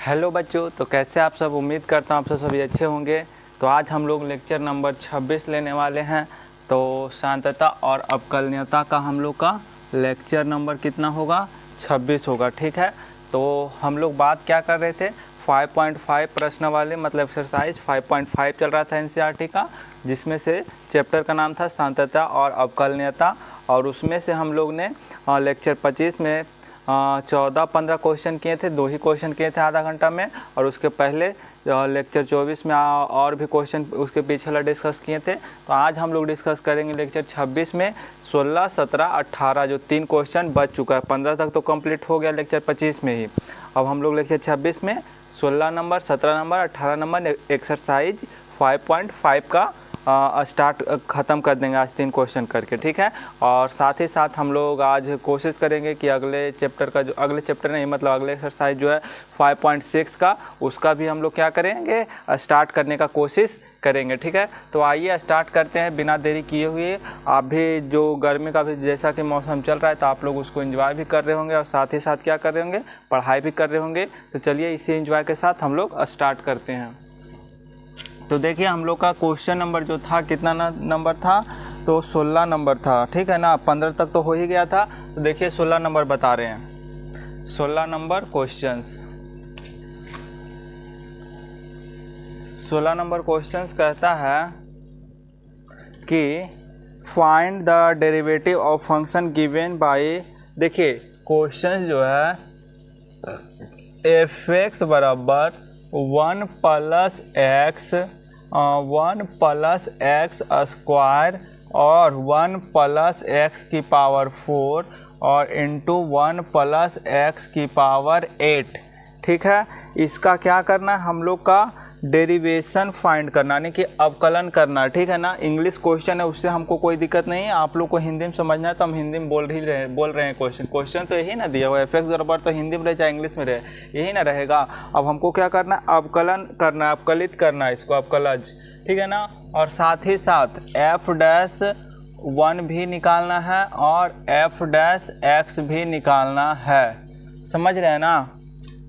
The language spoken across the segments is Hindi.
हेलो बच्चों, तो कैसे आप सब। उम्मीद करता हूँ आप सब सभी अच्छे होंगे। तो आज हम लोग लेक्चर नंबर 26 लेने वाले हैं। तो शांतता और अवकलनीयता का हम लोग का लेक्चर नंबर कितना होगा, 26 होगा। ठीक है, तो हम लोग बात क्या कर रहे थे, 5.5 प्रश्न वाले, मतलब एक्सरसाइज 5.5 चल रहा था एनसीईआरटी का, जिसमें से चैप्टर का नाम था शांतता और अवकलनीयता। और उसमें से हम लोग ने लेक्चर 25 में 14-15 क्वेश्चन किए थे, 2 ही क्वेश्चन किए थे आधा घंटा में। और उसके पहले लेक्चर 24 में और भी क्वेश्चन उसके पीछे वाला डिस्कस किए थे। तो आज हम लोग डिस्कस करेंगे लेक्चर 26 में 16, 17, 18 जो 3 क्वेश्चन बच चुका है। 15 तक तो कंप्लीट हो गया लेक्चर 25 में ही। अब हम लोग लेक्चर 26 में 16 नंबर, 17 नंबर, 18 नंबर एक्सरसाइज 5.5 का स्टार्ट ख़त्म कर देंगे आज 3 क्वेश्चन करके। ठीक है, और साथ ही साथ हम लोग आज कोशिश करेंगे कि अगले चैप्टर का, जो अगले चैप्टर नहीं मतलब अगले एक्सरसाइज जो है 5.6 का, उसका भी हम लोग क्या करेंगे, स्टार्ट करने का कोशिश करेंगे। ठीक है, तो आइए स्टार्ट करते हैं बिना देरी किए हुए। आप भी जो गर्मी का भी जैसा कि मौसम चल रहा है, तो आप लोग उसको एंजॉय भी कर रहे होंगे और साथ ही साथ क्या कर रहे होंगे, पढ़ाई भी कर रहे होंगे। तो चलिए इसी एंजॉय के साथ हम लोग स्टार्ट करते हैं। तो देखिए हम लोग का क्वेश्चन नंबर जो था कितना नंबर था, तो 16 नंबर था। ठीक है ना, 15 तक तो हो ही गया था। तो देखिए 16 नंबर बता रहे हैं, 16 नंबर क्वेश्चंस। 16 नंबर क्वेश्चंस कहता है कि find the derivative of function given by, देखिए क्वेश्चन जो है f(x) बराबर 1 प्लस एक्स स्क्वायर और 1 प्लस एक्स की पावर 4 और इंटू 1 प्लस एक्स की पावर 8। ठीक है, इसका क्या करना है, हम लोग का डेरिवेशन फाइंड करना, यानी कि अवकलन करना। ठीक है ना, इंग्लिश क्वेश्चन है, उससे हमको कोई दिक्कत नहीं है। आप लोग को हिंदी में समझना है तो हम हिंदी में बोल रहे हैं। क्वेश्चन तो यही ना दिया हुआ है, f(x) बराबर तो हिंदी में रहे चाहे इंग्लिश में रहे, यही ना रहेगा। अब हमको क्या करना है, अवकलन करना है, अवकलित करना है इसको, अवकलज। ठीक है ना, और साथ ही साथ f'(1) भी निकालना है और f'(x) भी निकालना है। समझ रहे हैं ना।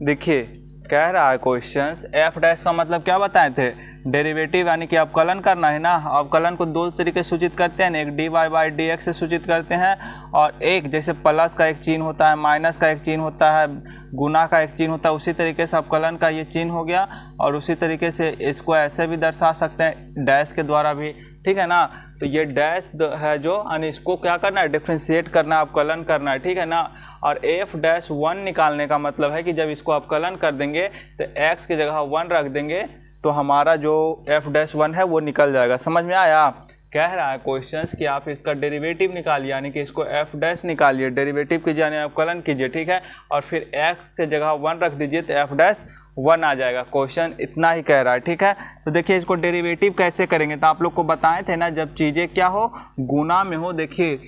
देखिए कह रहा है क्वेश्चन, f' का मतलब क्या बताए थे, डेरिवेटिव, यानी कि अवकलन करना है ना। अवकलन को 2 तरीके से सूचित करते हैं, एक dy/dx से सूचित करते हैं, और एक जैसे प्लस का एक चिन्ह होता है, माइनस का एक चिन्ह होता है, गुना का एक चिन्ह होता है, उसी तरीके से अवकलन का ये चिन्ह हो गया। और उसी तरीके से इसको ऐसे भी दर्शा सकते हैं, डैश के द्वारा भी। ठीक है ना, तो ये डैश है जो, यानी इसको क्या करना है, डिफ्रेंशिएट करना है, अवकलन करना है। ठीक है ना, और f'(1) निकालने का मतलब है कि जब इसको अवकलन कर देंगे तो x की जगह 1 रख देंगे तो हमारा जो f'(1) है वो निकल जाएगा। समझ में आया। कह रहा है क्वेश्चंस कि आप इसका डेरिवेटिव निकालिए, यानी कि इसको f' निकालिए, डेरिवेटिव कीजिए यानी अवकलन कीजिए। ठीक है, और फिर x की जगह 1 रख दीजिए तो f'(1) आ जाएगा। क्वेश्चन इतना ही कह रहा है। ठीक है, तो देखिए इसको डेरिवेटिव कैसे करेंगे, तो आप लोग को बताए थे ना, जब चीज़ें क्या हो, गुना में हो। देखिए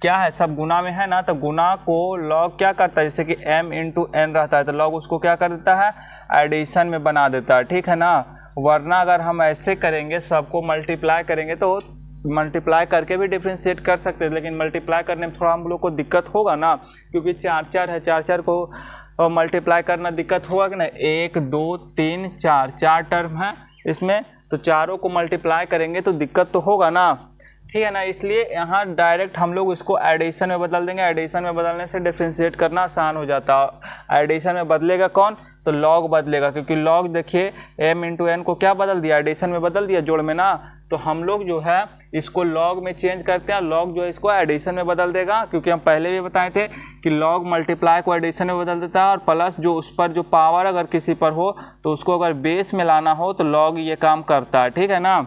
क्या है, सब गुना में है ना, तो गुना को लॉग क्या करता है, जैसे कि m इंटू n रहता है तो लॉग उसको क्या कर देता है, एडिशन में बना देता है। ठीक है ना, वरना अगर हम ऐसे करेंगे, सबको मल्टीप्लाई करेंगे, तो मल्टीप्लाई करके भी डिफ्रेंशिएट कर सकते हैं, लेकिन मल्टीप्लाई करने में थोड़ा हम लोग को दिक्कत होगा ना, क्योंकि 4 है, 4 को मल्टीप्लाई करना दिक्कत होगा कि ना। 1 2 3 4 टर्म है इसमें, तो चारों को मल्टीप्लाई करेंगे तो दिक्कत तो होगा ना। ठीक है ना, इसलिए यहाँ डायरेक्ट हम लोग इसको एडिशन में बदल देंगे। एडिशन में बदलने से डिफ्रेंशिएट करना आसान हो जाता है। एडिशन में बदलेगा कौन, तो लॉग बदलेगा, क्योंकि लॉग देखिए m इंटू n को क्या बदल दिया, एडिशन में बदल दिया, जोड़ में ना। तो हम लोग जो है इसको लॉग में चेंज करते हैं, लॉग जो है इसको एडिशन में बदल देगा, क्योंकि हम पहले भी बताए थे कि लॉग मल्टीप्लाई को एडिशन में बदल देता है, और प्लस जो उस पर जो पावर अगर किसी पर हो तो उसको अगर बेस में लाना हो तो लॉग ये काम करता है। ठीक है ना,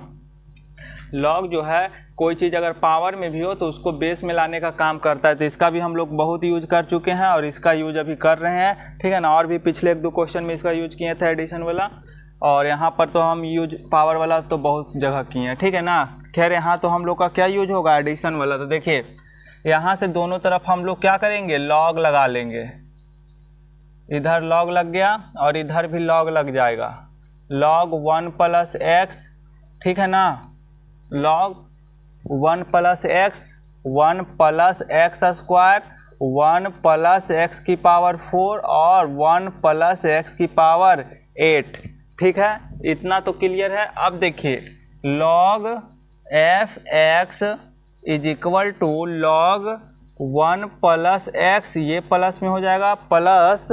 लॉग जो है कोई चीज़ अगर पावर में भी हो तो उसको बेस में लाने का काम करता है। तो इसका भी हम लोग बहुत यूज कर चुके हैं और इसका यूज अभी कर रहे हैं। ठीक है ना, और भी पिछले 1-2 क्वेश्चन में इसका यूज किए थे एडिशन वाला, और यहाँ पर तो हम यूज पावर वाला तो बहुत जगह किए हैं। ठीक है ना, खैर यहाँ तो हम लोग का क्या यूज होगा, एडिशन वाला। तो देखिए यहाँ से दोनों तरफ हम लोग क्या करेंगे, लॉग लगा लेंगे। इधर लॉग लग गया और इधर भी लॉग लग जाएगा, लॉग 1 प्लस एक्स। ठीक है ना, log 1 plus x, 1 plus x square 1 plus x की पावर 4 और 1 प्लस एक्स की पावर 8। ठीक है, इतना तो क्लियर है। अब देखिए log F X is equal to log 1 plus X, ये प्लस में हो जाएगा, प्लस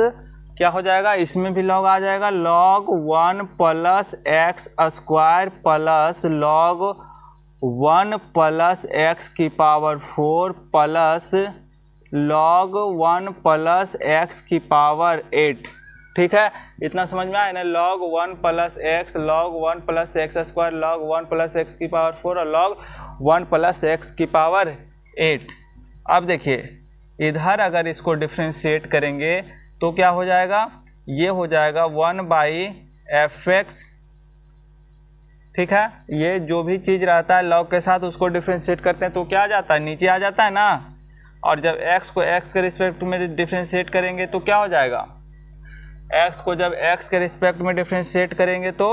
क्या हो जाएगा, इसमें भी log आ जाएगा, log 1 plus x square plus log 1 plus x की power 4 plus log 1 plus x की पावर 8। ठीक है, इतना समझ में आया ना, log 1 plus x, log 1 plus x square, log 1 plus x की पावर 4 और log 1 प्लस एक्स की पावर 8। अब देखिए इधर अगर इसको डिफ्रेंशिएट करेंगे तो क्या हो जाएगा, ये हो जाएगा 1 बाई एफ एक्स। ठीक है, ये जो भी चीज़ रहता है log के साथ उसको डिफ्रेंशिएट करते हैं तो क्या आ जाता है, नीचे आ जाता है ना। और जब x को x के रिस्पेक्ट में डिफ्रेंशिएट करेंगे तो क्या हो जाएगा, x को जब x के रिस्पेक्ट में डिफ्रेंशिएट करेंगे तो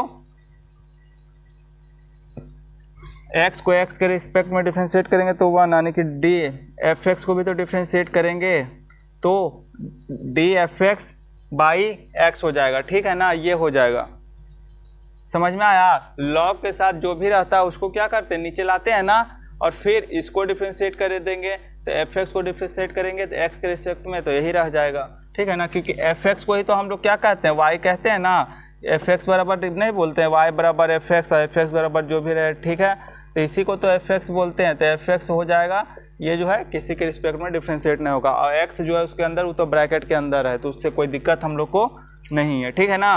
x को x के रिस्पेक्ट में डिफ्रेंशिएट करेंगे तो 1, यानी कि डी एफ एक्स को भी तो डिफ्रेंशिएट करेंगे तो D F x by x हो जाएगा। ठीक है ना, ये हो जाएगा, समझ में आया। log के साथ जो भी रहता है उसको क्या करते हैं, नीचे लाते हैं ना, और फिर इसको डिफ्रेंशिएट कर देंगे तो एफ एक्स को डिफ्रेंशिएट करेंगे तो x के रिस्पेक्ट में तो यही रह जाएगा। ठीक है ना, क्योंकि एफ एक्स को ही तो हम लोग क्या कहते हैं, y कहते हैं ना, एफ एक्स बराबर नहीं बोलते हैं, y बराबर एफ एक्स और एफ एक्स बराबर जो भी रहे। ठीक है, तो इसी को तो एफ एक्स बोलते हैं, तो एफ एक्स हो जाएगा, ये जो है किसी के रिस्पेक्ट में डिफ्रेंशिएट नहीं होगा, और x जो है उसके अंदर वो तो ब्रैकेट के अंदर है तो उससे कोई दिक्कत हम लोग को नहीं है। ठीक है ना,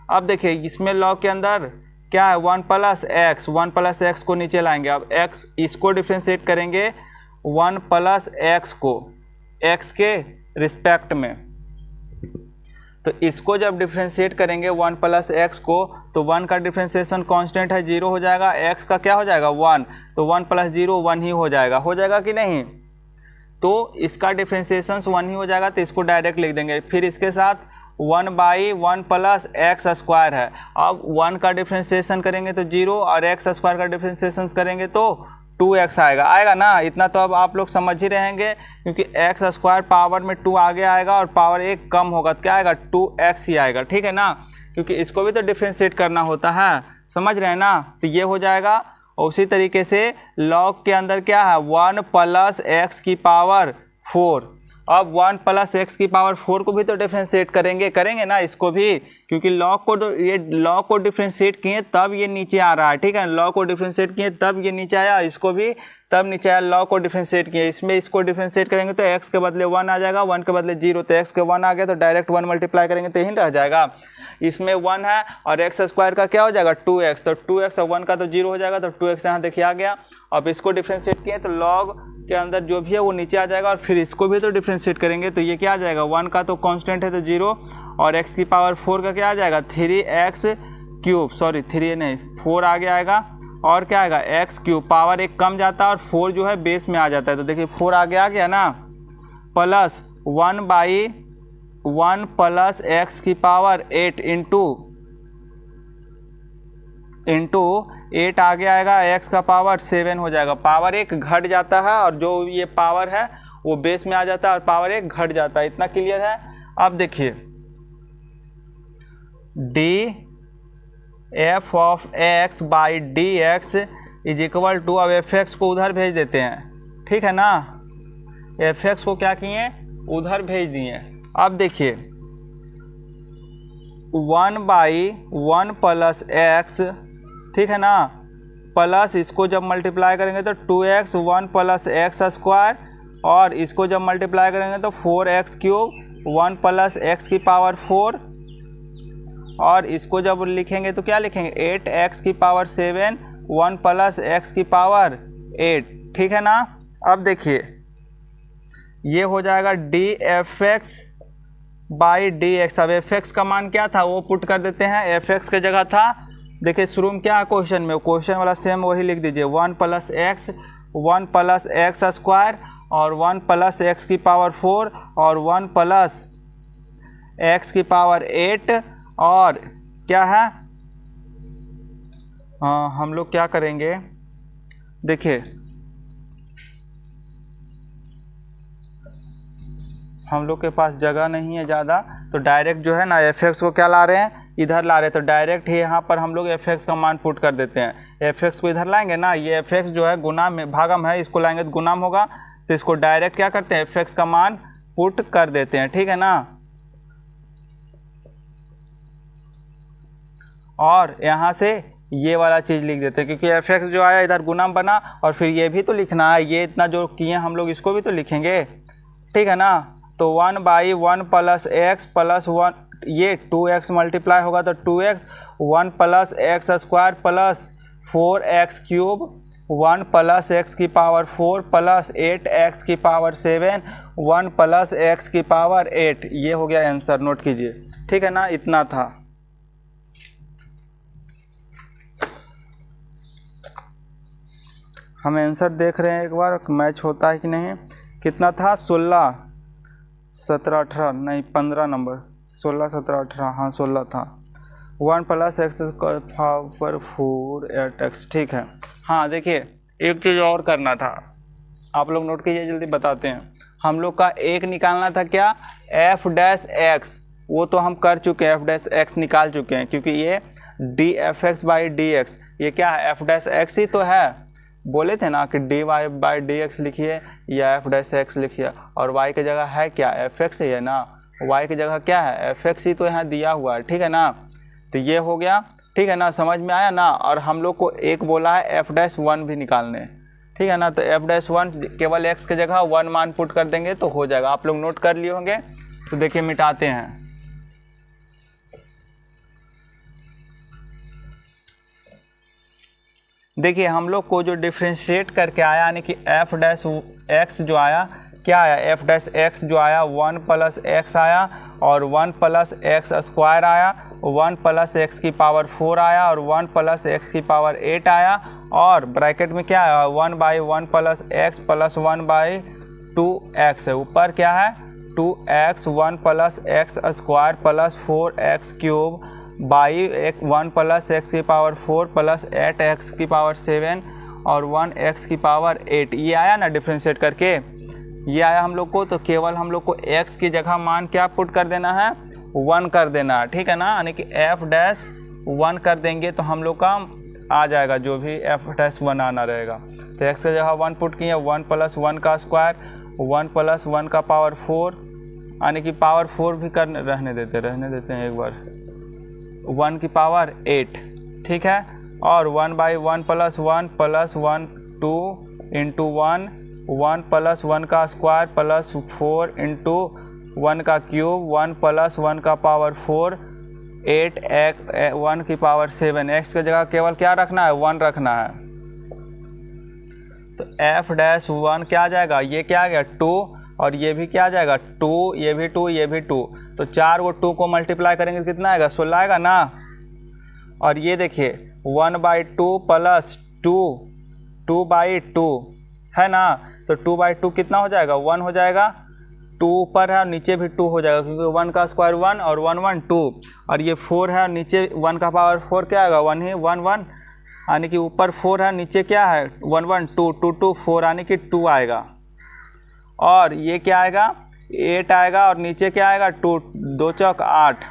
अब देखिए इसमें log के अंदर क्या है, 1 प्लस एक्स, 1 प्लस एक्स को नीचे लाएंगे, अब x इसको डिफ्रेंशिएट करेंगे 1 प्लस एक्स को x के रिस्पेक्ट में, तो इसको जब डिफ्रेंशिएट करेंगे 1 प्लस एक्स को तो 1 का डिफ्रेंशिएशन कांस्टेंट है 0 हो जाएगा, x का क्या हो जाएगा 1, तो 1 प्लस 0 1 ही हो जाएगा कि नहीं, तो इसका डिफ्रेंशिएशन 1 ही हो जाएगा, तो इसको डायरेक्ट लिख देंगे। फिर इसके साथ 1 बाई 1 प्लस एक्स स्क्वायर है, अब 1 का डिफ्रेंशिएशन करेंगे तो 0 और एक्स स्क्वायर का डिफ्रेंशिएशन करेंगे तो 2x आएगा ना। इतना तो अब आप लोग समझ ही रहेंगे, क्योंकि एक्स स्क्वायर पावर में 2 आगे आएगा और पावर 1 कम होगा तो क्या आएगा, 2x ही आएगा। ठीक है ना, क्योंकि इसको भी तो डिफ्रेंशिएट करना होता है, समझ रहे हैं ना, तो ये हो जाएगा। और उसी तरीके से log के अंदर क्या है, 1 प्लस एक्स की पावर 4, अब 1 प्लस एक्स की पावर 4 को भी तो डिफ्रेंशिएट करेंगे ना इसको भी, क्योंकि log को तो ये log को डिफ्रेंशिएट किए तब ये नीचे आ रहा है। ठीक है, log को डिफ्रेंशिएट किए तब ये नीचे आया, इसको भी तब नीचे आया, log को डिफ्रेंशिएट किए, इसमें इसको डिफ्रेंशिएट करेंगे तो x के बदले 1 आ जाएगा, 1 के बदले 0, तो x के 1 आ गया तो डायरेक्ट 1 मल्टीप्लाई करेंगे तो यही रह जाएगा। इसमें 1 है और एक्स स्क्वायर का क्या हो जाएगा 2x, तो 2x और 1 का तो 0 हो जाएगा, तो 2x यहाँ देखिए आ गया। अब इसको डिफ्रेंशिएट किए तो log के अंदर जो भी है वो नीचे आ जाएगा, और फिर इसको भी तो डिफ्रेंशिएट करेंगे तो ये क्या आ जाएगा, 1 का तो कांस्टेंट है तो 0 और x की पावर 4 का क्या आ जाएगा 3x क्यूब, सॉरी 3 नहीं 4 आगे आएगा, और क्या आएगा x क्यूब, पावर 1 कम जाता है और 4 जो है बेस में आ जाता है, तो देखिए 4 आगे आ गया ना, प्लस 1 बाई 1 प्लस एक्स की पावर 8 इंटू 8 आगे आएगा, x का पावर 7 हो जाएगा, पावर 1 घट जाता है और जो ये पावर है वो बेस में आ जाता है और पावर 1 घट जाता है। इतना क्लियर है। अब देखिए D F of X by D X is equal to, अब एफ एक्स को उधर भेज देते हैं, ठीक है ना, एफ एक्स को क्या किए उधर भेज दिए। अब देखिए 1 बाई 1 प्लस एक्स, ठीक है ना, प्लस इसको जब मल्टीप्लाई करेंगे तो 2x 1 प्लस एक्स स्क्वायर, और इसको जब मल्टीप्लाई करेंगे तो 4x क्यूब 1 प्लस एक्स की पावर 4, और इसको जब लिखेंगे तो क्या लिखेंगे 8x की पावर 7 1 प्लस एक्स की पावर 8, ठीक है ना। अब देखिए ये हो जाएगा D F x by D x. अब एफ एक्स का मान क्या था वो पुट कर देते हैं, एफ एक्स की जगह था, देखिए शुरू में क्या है क्वेश्चन में, क्वेश्चन वाला सेम वही लिख दीजिए, 1 plus x 1 plus x square और 1 प्लस एक्स की पावर 4 और 1 प्लस एक्स की पावर 8, और क्या है हम लोग क्या करेंगे, देखिए हम लोग के पास जगह नहीं है ज़्यादा, तो डायरेक्ट जो है ना एफ एक्स को क्या ला रहे हैं, इधर ला रहे हैं। तो डायरेक्ट ही यहाँ पर हम लोग एफ एक्स का मान पुट कर देते हैं। एफ एक्स को इधर लाएंगे ना, ये एफ एक्स जो है गुना में भागम है, इसको लाएंगे तो गुनाम होगा, तो इसको डायरेक्ट क्या करते हैं, एफ एक्स का मान पुट कर देते हैं, ठीक है ना। और यहाँ से ये वाला चीज़ लिख देते हैं, क्योंकि एफ एक्स जो आया इधर गुनाम बना, और फिर ये भी तो लिखना है, ये इतना जो किए हम लोग इसको भी तो लिखेंगे, ठीक है ना। तो 1/1 प्लस एक्स प्लस 1, ये 2x मल्टीप्लाई होगा तो 2x, 1 plus x square plus 4x cube, 1 plus x की पावर 4 प्लस 8x की पावर 7, 1 प्लस एक्स की पावर 8। ये हो गया आंसर, नोट कीजिए, ठीक है ना। इतना था। हम आंसर देख रहे हैं एक बार, मैच होता है कि नहीं। कितना था, 16 17 18 नहीं 15 नंबर, 16 17 18, हाँ 16 था। 1 प्लस एक्स पावर 4 8x, ठीक है। हाँ देखिए एक चीज़ और करना था, आप लोग नोट कीजिए, जल्दी बताते हैं। हम लोग का एक निकालना था क्या, एफ डैश एक्स, वो तो हम कर चुके हैं, एफ डैश एक्स निकाल चुके हैं, क्योंकि ये D F x by D x, ये क्या है, एफ डैश एक्स ही तो है। बोले थे ना कि D Y by D X लिखिए या एफ डैश एक्स लिखिए, और वाई की जगह है क्या, एफ एक्स ही है ना, वाई की जगह क्या है, एफ एक्स ही तो यहाँ दिया हुआ है, ठीक है ना। तो ये हो गया, ठीक है ना, समझ में आया ना। और हम लोग को एक बोला है एफ डैश 1 भी निकालने, ठीक है ना। तो एफ डैश 1 केवल एक्स की जगह 1 मान पुट कर देंगे तो हो जाएगा। आप लोग नोट कर लिए होंगे। तो देखिए मिटाते हैं। देखिए हम लोग को जो डिफ्रेंशिएट करके आया, यानी कि एफ डैश एक्स जो आया, क्या आया, एफ डैश एक्स जो आया 1 प्लस एक्स आया, और 1 प्लस एक्स स्क्वायर आया, 1 प्लस एक्स की पावर 4 आया, और 1 प्लस एक्स की पावर 8 आया, और ब्रैकेट में क्या आया, 1/1 प्लस एक्स प्लस 1/2x है। ऊपर क्या है, 2x, 1 plus x square plus 4x cube by 1 plus x की पावर 4 प्लस 8x की पावर 7 और 1x की पावर 8। ये आया ना डिफ्रेंशिएट करके, ये आया हम लोग को। तो केवल हम लोग को x की जगह मान क्या पुट कर देना है, 1 कर देना है, ठीक है ना। यानी कि एफ डैश 1 कर देंगे तो हम लोग का आ जाएगा, जो भी एफ डैश 1 आना रहेगा। तो x की जगह 1 पुट किए, 1 प्लस 1 का स्क्वायर, 1 प्लस 1 का पावर 4, यानी कि पावर 4 भी कर रहने देते हैं एक बार, 1 की पावर 8, ठीक है। और 1/1 प्लस 1 प्लस 1 2 इंटू 1, 1 प्लस 1 का स्क्वायर प्लस 4 इंटू 1 का क्यूब, 1 प्लस 1 का पावर 4, 8 1 की पावर 7। एक्स की जगह केवल क्या रखना है, 1 रखना है। तो एफ डैश 1 क्या आ जाएगा, ये क्या आ गया 2, और ये भी क्या आ जाएगा 2, ये भी 2, ये भी 2। तो 4 को 2 को मल्टीप्लाई करेंगे तो कितना आएगा, 16 आएगा ना। और ये देखिए 1/2 प्लस 2/2 है ना। तो 2/2 कितना हो जाएगा, 1 हो जाएगा। 2 ऊपर है और नीचे भी 2 हो जाएगा, क्योंकि 1 का स्क्वायर 1 और 1 1 2। और ये 4 है और नीचे 1 का पावर 4 क्या आएगा, 1 ही 1 1, यानी कि ऊपर 4 है नीचे क्या है 1 1 2 2 2 4, यानी कि 2 आएगा। और ये क्या आएगा 8 आएगा, और नीचे क्या आएगा 2 2 चौक 8,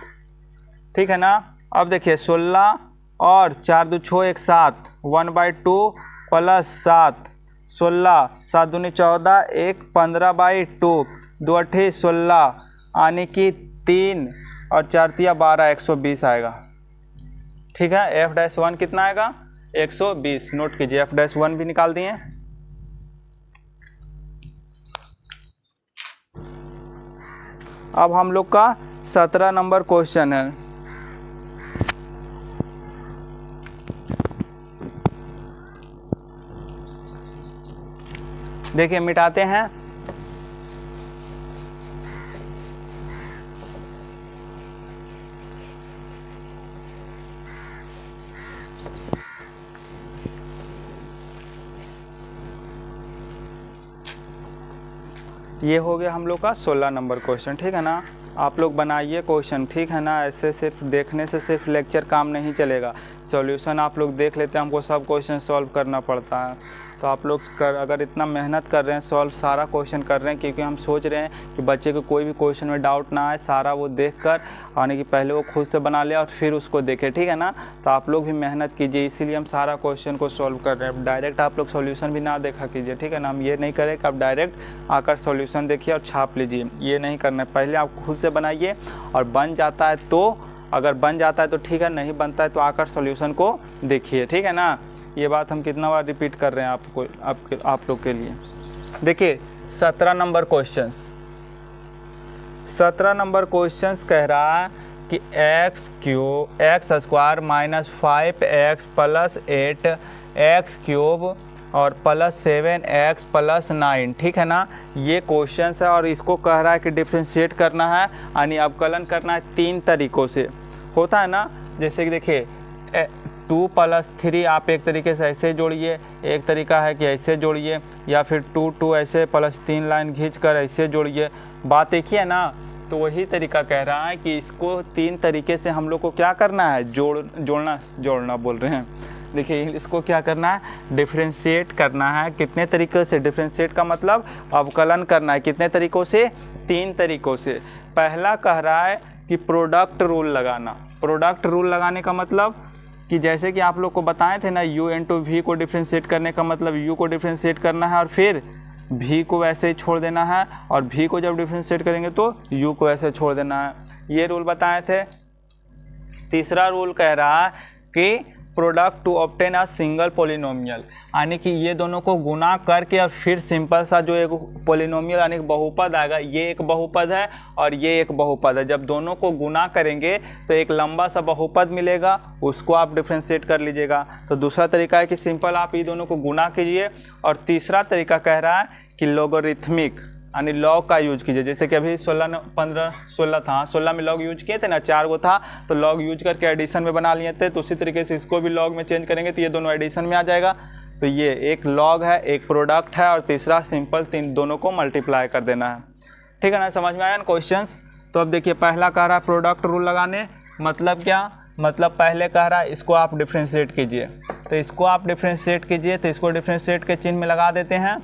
ठीक है ना। अब देखिए 16 और 4 2 6 1 7, 1/2 प्लस 7, 16, 7 दूनी 14, 1 15/2, 2 8 16, यानी कि 3 और 4 3 12, 120 आएगा, ठीक है। एफ डैश 1 कितना आएगा, 120। नोट कीजिए, एफ डैश 1 भी निकाल दिए। अब हम लोग का 17 नंबर क्वेश्चन है। देखिए मिटाते हैं। ये हो गया हम लोग का 16 नंबर क्वेश्चन, ठीक है ना। आप लोग बनाइए क्वेश्चन, ठीक है ना। ऐसे सिर्फ देखने से सिर्फ लेक्चर काम नहीं चलेगा, सॉल्यूशन आप लोग देख लेते हैं, हमको सब क्वेश्चन सॉल्व करना पड़ता है। तो आप लोग अगर इतना मेहनत कर रहे हैं, सॉल्व सारा क्वेश्चन कर रहे हैं, क्योंकि हम सोच रहे हैं कि बच्चे को कोई भी क्वेश्चन में डाउट ना आए, सारा वो देखकर आने की पहले वो खुद से बना ले और फिर उसको देखे, ठीक है ना। तो आप लोग भी मेहनत कीजिए, इसीलिए हम सारा क्वेश्चन को सॉल्व कर रहे हैं। डायरेक्ट आप लोग सॉल्यूशन भी ना देखा कीजिए, ठीक है ना। हम ये नहीं करें कि आप डायरेक्ट आकर सॉल्यूशन देखिए और छाप लीजिए, ये नहीं करना है। पहले आप खुद से बनाइए और बन जाता है तो, अगर बन जाता है तो ठीक है, नहीं बनता है तो आकर सॉल्यूशन को देखिए, ठीक है ना। ये बात हम कितना बार रिपीट कर रहे हैं आप लोग के लिए। देखिए 17 नंबर क्वेश्चंस, 17 नंबर क्वेश्चंस कह रहा है कि x square minus 5x plus 8x cube और प्लस 7x प्लस 9, ठीक है ना। ये क्वेश्चन है और इसको कह रहा है कि डिफ्रेंशिएट करना है, यानी अवकलन करना है 3 तरीक़ों से, होता है ना। जैसे कि देखिए 2 + 3 आप एक तरीके से ऐसे जोड़िए, एक तरीका है कि ऐसे जोड़िए, या फिर 2 ऐसे प्लस 3 लाइन खींचकर ऐसे जोड़िए, बात एक ही है ना। तो वही तरीका कह रहा है कि इसको 3 तरीके से हम लोग को क्या करना है, जोड़ना बोल रहे हैं। देखिए इसको क्या करना है, डिफ्रेंशिएट करना है। कितने तरीक़े से, डिफ्रेंशिएट का मतलब अवकलन करना है, कितने तरीक़ों से, 3 तरीक़ों से। पहला कह रहा है कि प्रोडक्ट रूल लगाना। प्रोडक्ट रूल लगाने का मतलब कि जैसे कि आप लोग को बताए थे ना, u इंटू वी को डिफ्रेंशिएट करने का मतलब u को डिफ्रेंशिएट करना है और फिर v को वैसे ही छोड़ देना है, और v को जब डिफ्रेंशिएट करेंगे तो u को ऐसे छोड़ देना है, ये रूल बताए थे। तीसरा रूल कह रहा है कि product to obtain a single polynomial, यानी कि ये दोनों को गुना करके और फिर सिंपल सा जो एक पोलिनोमियल यानी बहुपद आएगा, ये एक बहुपद है और ये एक बहुपद है। जब दोनों को गुना करेंगे तो एक लंबा सा बहुपद मिलेगा, उसको आप डिफ्रेंशिएट कर लीजिएगा। तो दूसरा तरीका है कि सिंपल आप ये दोनों को गुना कीजिए। और तीसरा तरीका कह रहा है कि लोगरिथमिक यानी लॉग का यूज कीजिए। जैसे कि अभी 16 था, 16 में लॉग यूज किए थे ना, 4 गो था तो लॉग यूज करके एडिशन में बना लिए थे। तो उसी तरीके से इसको भी लॉग में चेंज करेंगे तो ये दोनों एडिशन में आ जाएगा। तो ये एक लॉग है, एक प्रोडक्ट है और तीसरा सिंपल, दोनों को मल्टीप्लाई कर देना है, ठीक है ना। समझ में आया ना क्वेश्चंस। तो अब देखिए पहला कह रहा है प्रोडक्ट रूल लगाने, मतलब क्या, मतलब पहले कह रहा है इसको आप डिफ्रेंशिएट कीजिए, तो इसको आप डिफ्रेंशिएट कीजिए, तो इसको डिफ्रेंशिएट के चिन्ह में लगा देते हैं,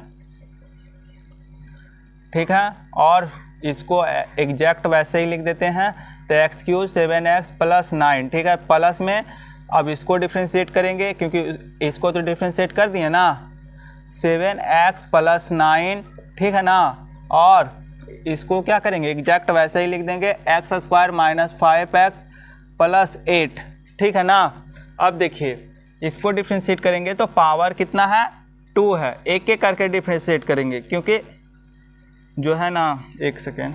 ठीक है। और इसको एग्जैक्ट वैसे ही लिख देते हैं, तो x³ 7x प्लस 9, ठीक है। प्लस में अब इसको डिफ्रेंशिएट करेंगे, क्योंकि इसको तो डिफ्रेंशिएट कर दिए ना, 7x प्लस 9, ठीक है ना। और इसको क्या करेंगे, एग्जैक्ट वैसे ही लिख देंगे, x² माइनस 5x प्लस 8, ठीक है ना। अब देखिए इसको डिफ्रेंशिएट करेंगे तो पावर कितना है, 2 है। एक एक करके डिफ्रेंशिएट करेंगे, क्योंकि जो है ना, एक सेकेंड,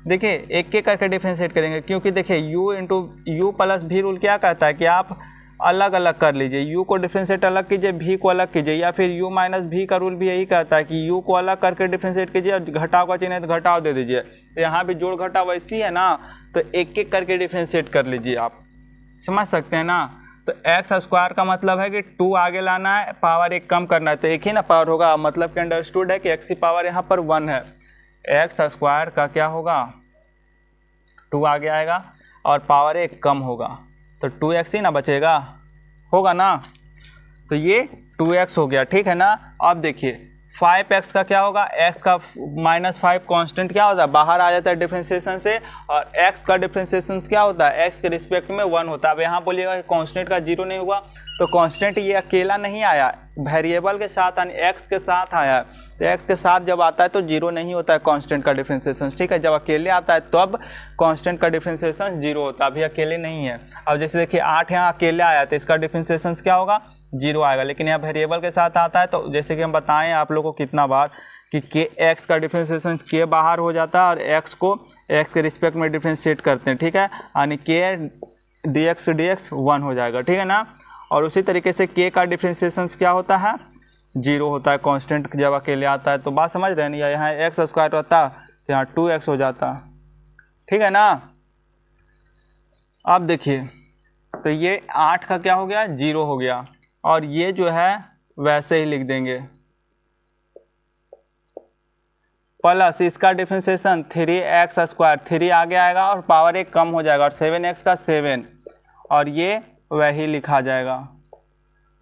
देखिए एक एक करके डिफ्रेंशिएट करेंगे, क्योंकि देखिए u इंटू यू प्लस भी रूल क्या कहता है कि आप अलग अलग कर लीजिए, u को डिफ्रेंशिएट अलग कीजिए, v को अलग कीजिए, या फिर u माइनस भी का रूल भी यही कहता है कि u को अलग करके डिफ्रेंशिएट कीजिए और घटाव का चिन्ह है तो घटाव दे दीजिए। तो यहाँ भी जोड़ घटाव वैसी है ना, तो एक एक करके डिफ्रेंशिएट कर लीजिए, आप समझ सकते हैं ना। तो x² का मतलब है कि 2 आगे लाना है, पावर 1 कम करना है, तो एक ही ना पावर होगा, मतलब कि अंडरस्टूड है कि x की पावर यहाँ पर 1 है। x² का क्या होगा, 2 आगे आएगा और पावर 1 कम होगा, तो 2x ही ना बचेगा, होगा ना। तो ये 2x हो गया, ठीक है ना। अब देखिए 5x का क्या होगा, x का -5 कांस्टेंट क्या होता है, बाहर आ जाता है डिफ्रेंशिएशन से, और x का डिफ्रेंशिएशन क्या होता है, x के रिस्पेक्ट में 1 होता है। अब यहाँ बोलिएगा कि कांस्टेंट का 0 नहीं हुआ, तो कांस्टेंट ये अकेला नहीं आया, वेरिएबल के साथ यानी x के साथ आया, तो x के साथ जब आता है तो 0 नहीं होता है कांस्टेंट का डिफ्रेंशिएशन, ठीक है। जब अकेले आता है तब कांस्टेंट का डिफ्रेंशिएशन 0 होता है, अभी अकेले नहीं है। अब जैसे देखिए 8 यहाँ अकेले आया तो इसका डिफ्रेंशिएशन क्या होगा, 0 आएगा, लेकिन यहाँ वेरिएबल के साथ आता है, तो जैसे कि हम बताएं आप लोगों को कितना बार कि x का डिफ्रेंशिएशन k बाहर हो जाता है और x को x के रिस्पेक्ट में डिफ्रेंशिएट करते हैं, ठीक है, यानी k dx 1 हो जाएगा, ठीक है ना। और उसी तरीके से k का डिफ्रेंशिएशन क्या होता है, 0 होता है, कांस्टेंट जब अकेले आता है। तो बात समझ रहे हैं, यहाँ x² होता तो यहाँ 2x हो जाता, ठीक है ना। अब देखिए तो ये 8 का क्या हो गया, 0 हो गया, और ये जो है वैसे ही लिख देंगे, प्लस इसका डिफ्रेंशिएशन 3x², 3 आगे आएगा और पावर 1 कम हो जाएगा, और 7x का 7, और ये वही लिखा जाएगा,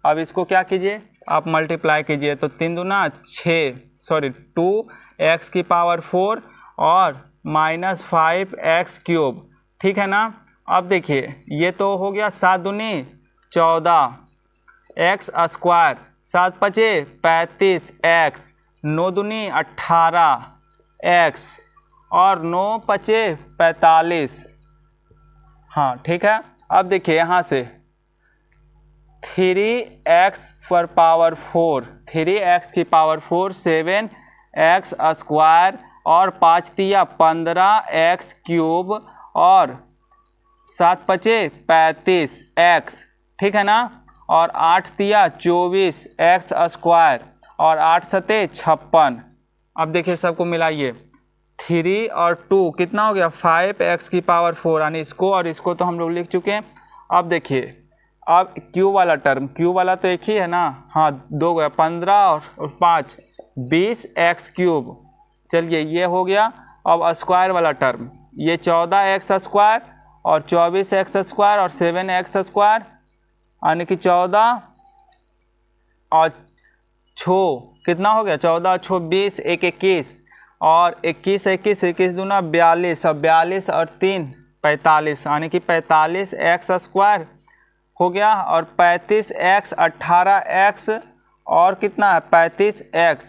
अब इसको क्या कीजिए, आप मल्टीप्लाई कीजिए, तो 3 दूना 6, सॉरी 2x की पावर 4 और -5x³, ठीक है ना। अब देखिए ये तो हो गया 7 दूनी 14 x स्क्वायर, 7 पचे 35 x, 9 दूनी 18 x और 9 पचे 45। हाँ ठीक है। अब देखिए यहाँ से 3x पर पावर 4, 3x की पावर 4 7x स्क्वायर और 5 तिया 15x³ और 7 पचे 35x, ठीक है ना। और 8 तिया 24x स्क्वायर और 8 सते 56। अब देखिए सबको मिलाइए, 3 और 2 कितना हो गया 5x की पावर 4, यानी इसको और इसको तो हम लोग लिख चुके हैं। अब देखिए अब क्यू वाला टर्म, क्यू वाला तो एक ही है ना, हाँ 2 गया 15 और 5 20x³। चलिए ये हो गया। अब स्क्वायर वाला टर्म, ये 14x स्क्वायर और 24x स्क्वायर और 7x स्क्वायर, यानी कि 14 और 6 कितना हो गया 14 और 6 20, 1 21 और 21 21 21 दूना 42 और 42 और 3 45, यानी कि 45x स्क्वायर हो गया और 35x 18x और कितना है 35x,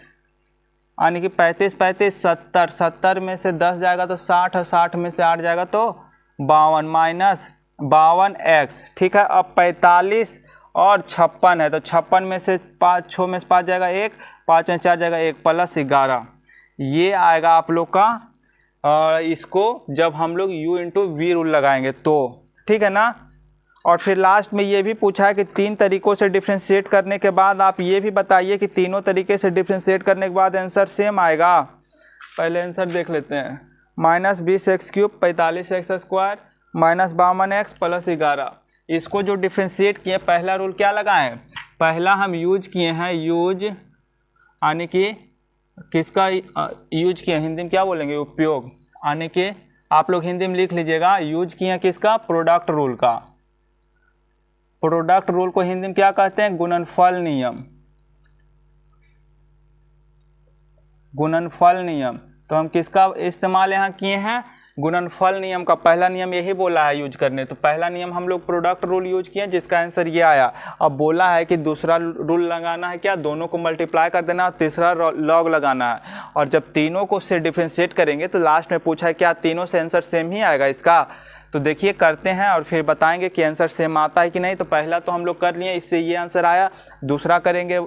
यानी कि 35 35 70, 70 में से 10 जाएगा तो 60 और 60 में से 8 जाएगा तो 52 -52x, ठीक है। अब 45 और 56 है तो 56 में से 5 6 में से 5 जाएगा 1, 5 में 4 जाएगा 1 + 11, ये आएगा आप लोग का। और इसको जब हम लोग u × v रूल लगाएंगे तो, ठीक है ना। और फिर लास्ट में ये भी पूछा है कि 3 तरीक़ों से डिफ्रेंशिएट करने के बाद आप ये भी बताइए कि तीनों तरीके से डिफ्रेंशिएट करने के बाद आंसर सेम आएगा। पहले आंसर देख लेते हैं, -20x³ 45x स्क्वायर -52x + 11। इसको जो डिफ्रेंशिएट किए पहला रूल क्या लगाएं, पहला हम यूज किए हैं, यूज यानी कि किसका यूज किए, हिंदी में क्या बोलेंगे उपयोग, यानी कि आप लोग हिंदी में लिख लीजिएगा, यूज किए हैं किसका प्रोडक्ट रूल का। प्रोडक्ट रूल को हिंदी में क्या कहते हैं, गुणनफल नियम, गुणनफल नियम। तो हम किसका इस्तेमाल यहाँ किए हैं, गुणनफल नियम का। पहला नियम यही बोला है यूज करने, तो पहला नियम हम लोग प्रोडक्ट रूल यूज किए जिसका आंसर ये आया। अब बोला है कि दूसरा रूल लगाना है क्या, दोनों को मल्टीप्लाई कर देना, तीसरा लॉग लगाना है। और जब तीनों को से डिफ्रेंशिएट करेंगे तो लास्ट में पूछा है क्या तीनों से आंसर सेम ही आएगा इसका। तो देखिए करते हैं और फिर बताएंगे कि आंसर सेम आता है कि नहीं। तो पहला तो हम लोग कर लिए, इससे ये आंसर आया। दूसरा करेंगे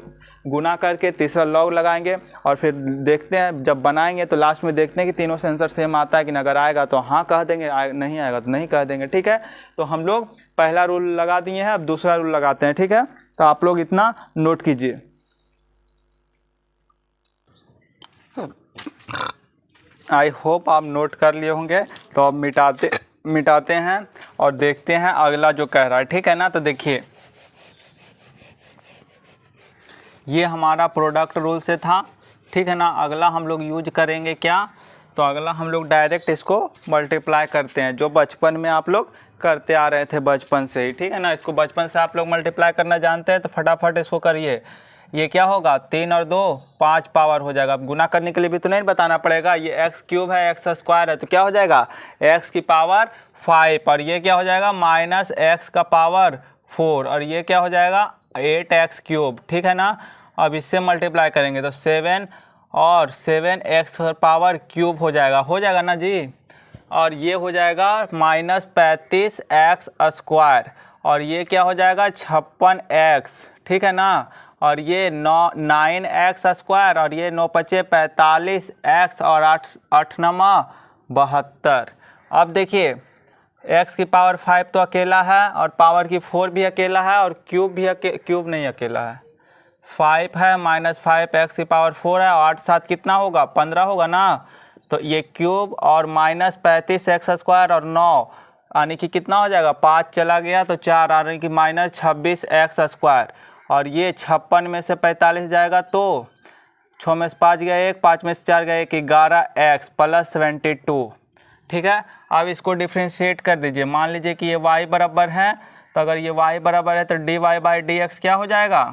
गुना करके, तीसरा लॉग लगाएंगे और फिर देखते हैं जब बनाएंगे तो लास्ट में देखते हैं कि तीनों से आंसर सेम आता है कि नहीं। अगर आएगा तो हाँ कह देंगे, नहीं आएगा तो नहीं कह देंगे, ठीक है। तो हम लोग पहला रूल लगा दिए हैं, अब दूसरा रूल लगाते हैं, ठीक है। तो आप लोग इतना नोट कीजिए। आई होप आप नोट कर लिए होंगे। तो अब मिटाते हैं और देखते हैं अगला जो कह रहा है, ठीक है ना। तो देखिए ये हमारा प्रोडक्ट रूल से था, ठीक है ना। अगला हम लोग यूज करेंगे क्या, तो अगला हम लोग डायरेक्ट इसको मल्टीप्लाई करते हैं, जो बचपन में आप लोग करते आ रहे थे बचपन से ही, ठीक है ना। इसको बचपन से आप लोग मल्टीप्लाई करना जानते हैं तो फटाफट इसको करिए। ये क्या होगा 3 और 2 5 पावर हो जाएगा। अब गुना करने के लिए भी तो नहीं बताना पड़ेगा, ये x³ है x स्क्वायर है तो क्या हो जाएगा x की पावर 5 और ये क्या हो जाएगा -x का पावर 4 और ये क्या हो जाएगा 8x³, ठीक है ना। अब इससे मल्टीप्लाई करेंगे तो 7 और 7x पावर क्यूब हो जाएगा ना जी। और ये हो जाएगा -35x स्क्वायर और ये क्या हो जाएगा 56x, ठीक है ना। और ये 9x स्क्वायर और ये 9 पचे 45x और 8 9 72। अब देखिए x की पावर 5 तो अकेला है और पावर की 4 भी अकेला है और क्यूब भी क्यूब नहीं अकेला है। 5 है -5x की पावर 4 है और 8 7 कितना होगा 15 होगा ना। तो ये क्यूब और -35x स्क्वायर और 9 यानी कि कितना हो जाएगा 5 चला गया तो 4 यानी कि -26x स्क्वायर और ये 56 में से 45 जाएगा तो 6 में से 5 गया 1, 5 में से 4 गया 1, 11x + 72, ठीक है। अब इसको डिफ्रेंशिएट कर दीजिए। मान लीजिए कि ये y बराबर है, तो अगर ये y बराबर है तो dy बाई डी एक्स क्या हो जाएगा?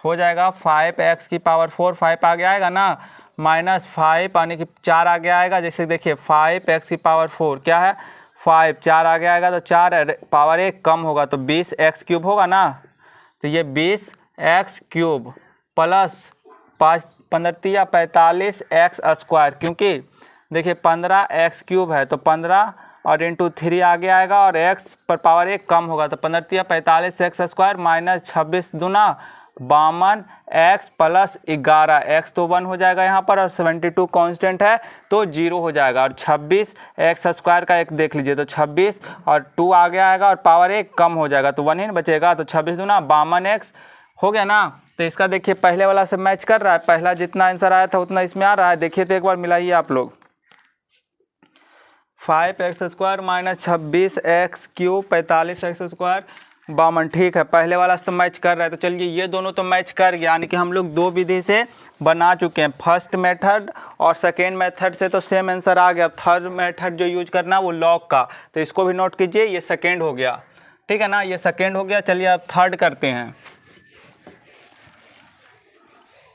हो जाएगा 5x की पावर 4, 5 आगे आएगा ना, माइनस 5 यानी कि 4 आगे आएगा। जैसे देखिए 5x की पावर 4 क्या है, 5, 4 आगे आएगा तो 4 पावर 1 कम होगा तो 20x क्यूब होगा ना। तो ये 20x क्यूब प्लस 5 15 या 45x स्क्वायर, क्योंकि देखिए 15x क्यूब है तो 15 और इंटू 3 आगे आएगा और x पर पावर 1 कम होगा तो 15 या 45x स्क्वायर माइनस 26 दूना 52 x प्लस 11, x तो 1 हो जाएगा यहाँ पर और 72 कांस्टेंट है तो 0 हो जाएगा। और 26 x स्क्वायर का एक देख लीजिए तो 26 और 2 आगे आएगा और पावर 1 कम हो जाएगा तो 1 ही बचेगा। तो 26 दूना 52 x हो गया ना। तो इसका देखिए पहले वाला से मैच कर रहा है, पहला जितना आंसर आया था उतना इसमें आ रहा है। देखिए तो एक बार मिलाइए आप लोग, 5x square minus 26x cube 45x square 52, ठीक है पहले वाला से तो मैच कर रहा है। तो चलिए ये दोनों तो मैच कर गया, यानी कि हम लोग दो विधि से बना चुके हैं, फर्स्ट मेथड और सेकेंड मेथड से तो सेम आंसर आ गया। थर्ड मेथड जो यूज करना वो लॉग का, तो इसको भी नोट कीजिए, ये सेकेंड हो गया, ठीक है ना, ये सेकेंड हो गया। चलिए अब थर्ड करते हैं।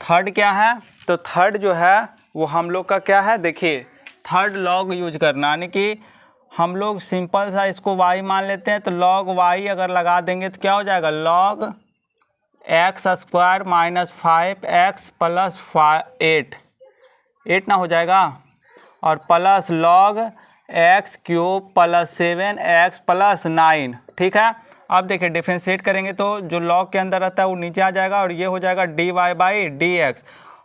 थर्ड क्या है, तो थर्ड जो है वो हम लोग का क्या है, देखिए थर्ड लॉग यूज करना, यानी कि हम लोग सिंपल सा इसको y मान लेते हैं तो log y अगर लगा देंगे तो क्या हो जाएगा, log x square minus 5x plus 8 ना हो जाएगा, और plus log x cube plus 7x plus 9, ठीक है। अब देखिए डिफ्रेंशिएट करेंगे तो जो log के अंदर रहता है वो नीचे आ जाएगा और ये हो जाएगा dy बाई डी एक्स,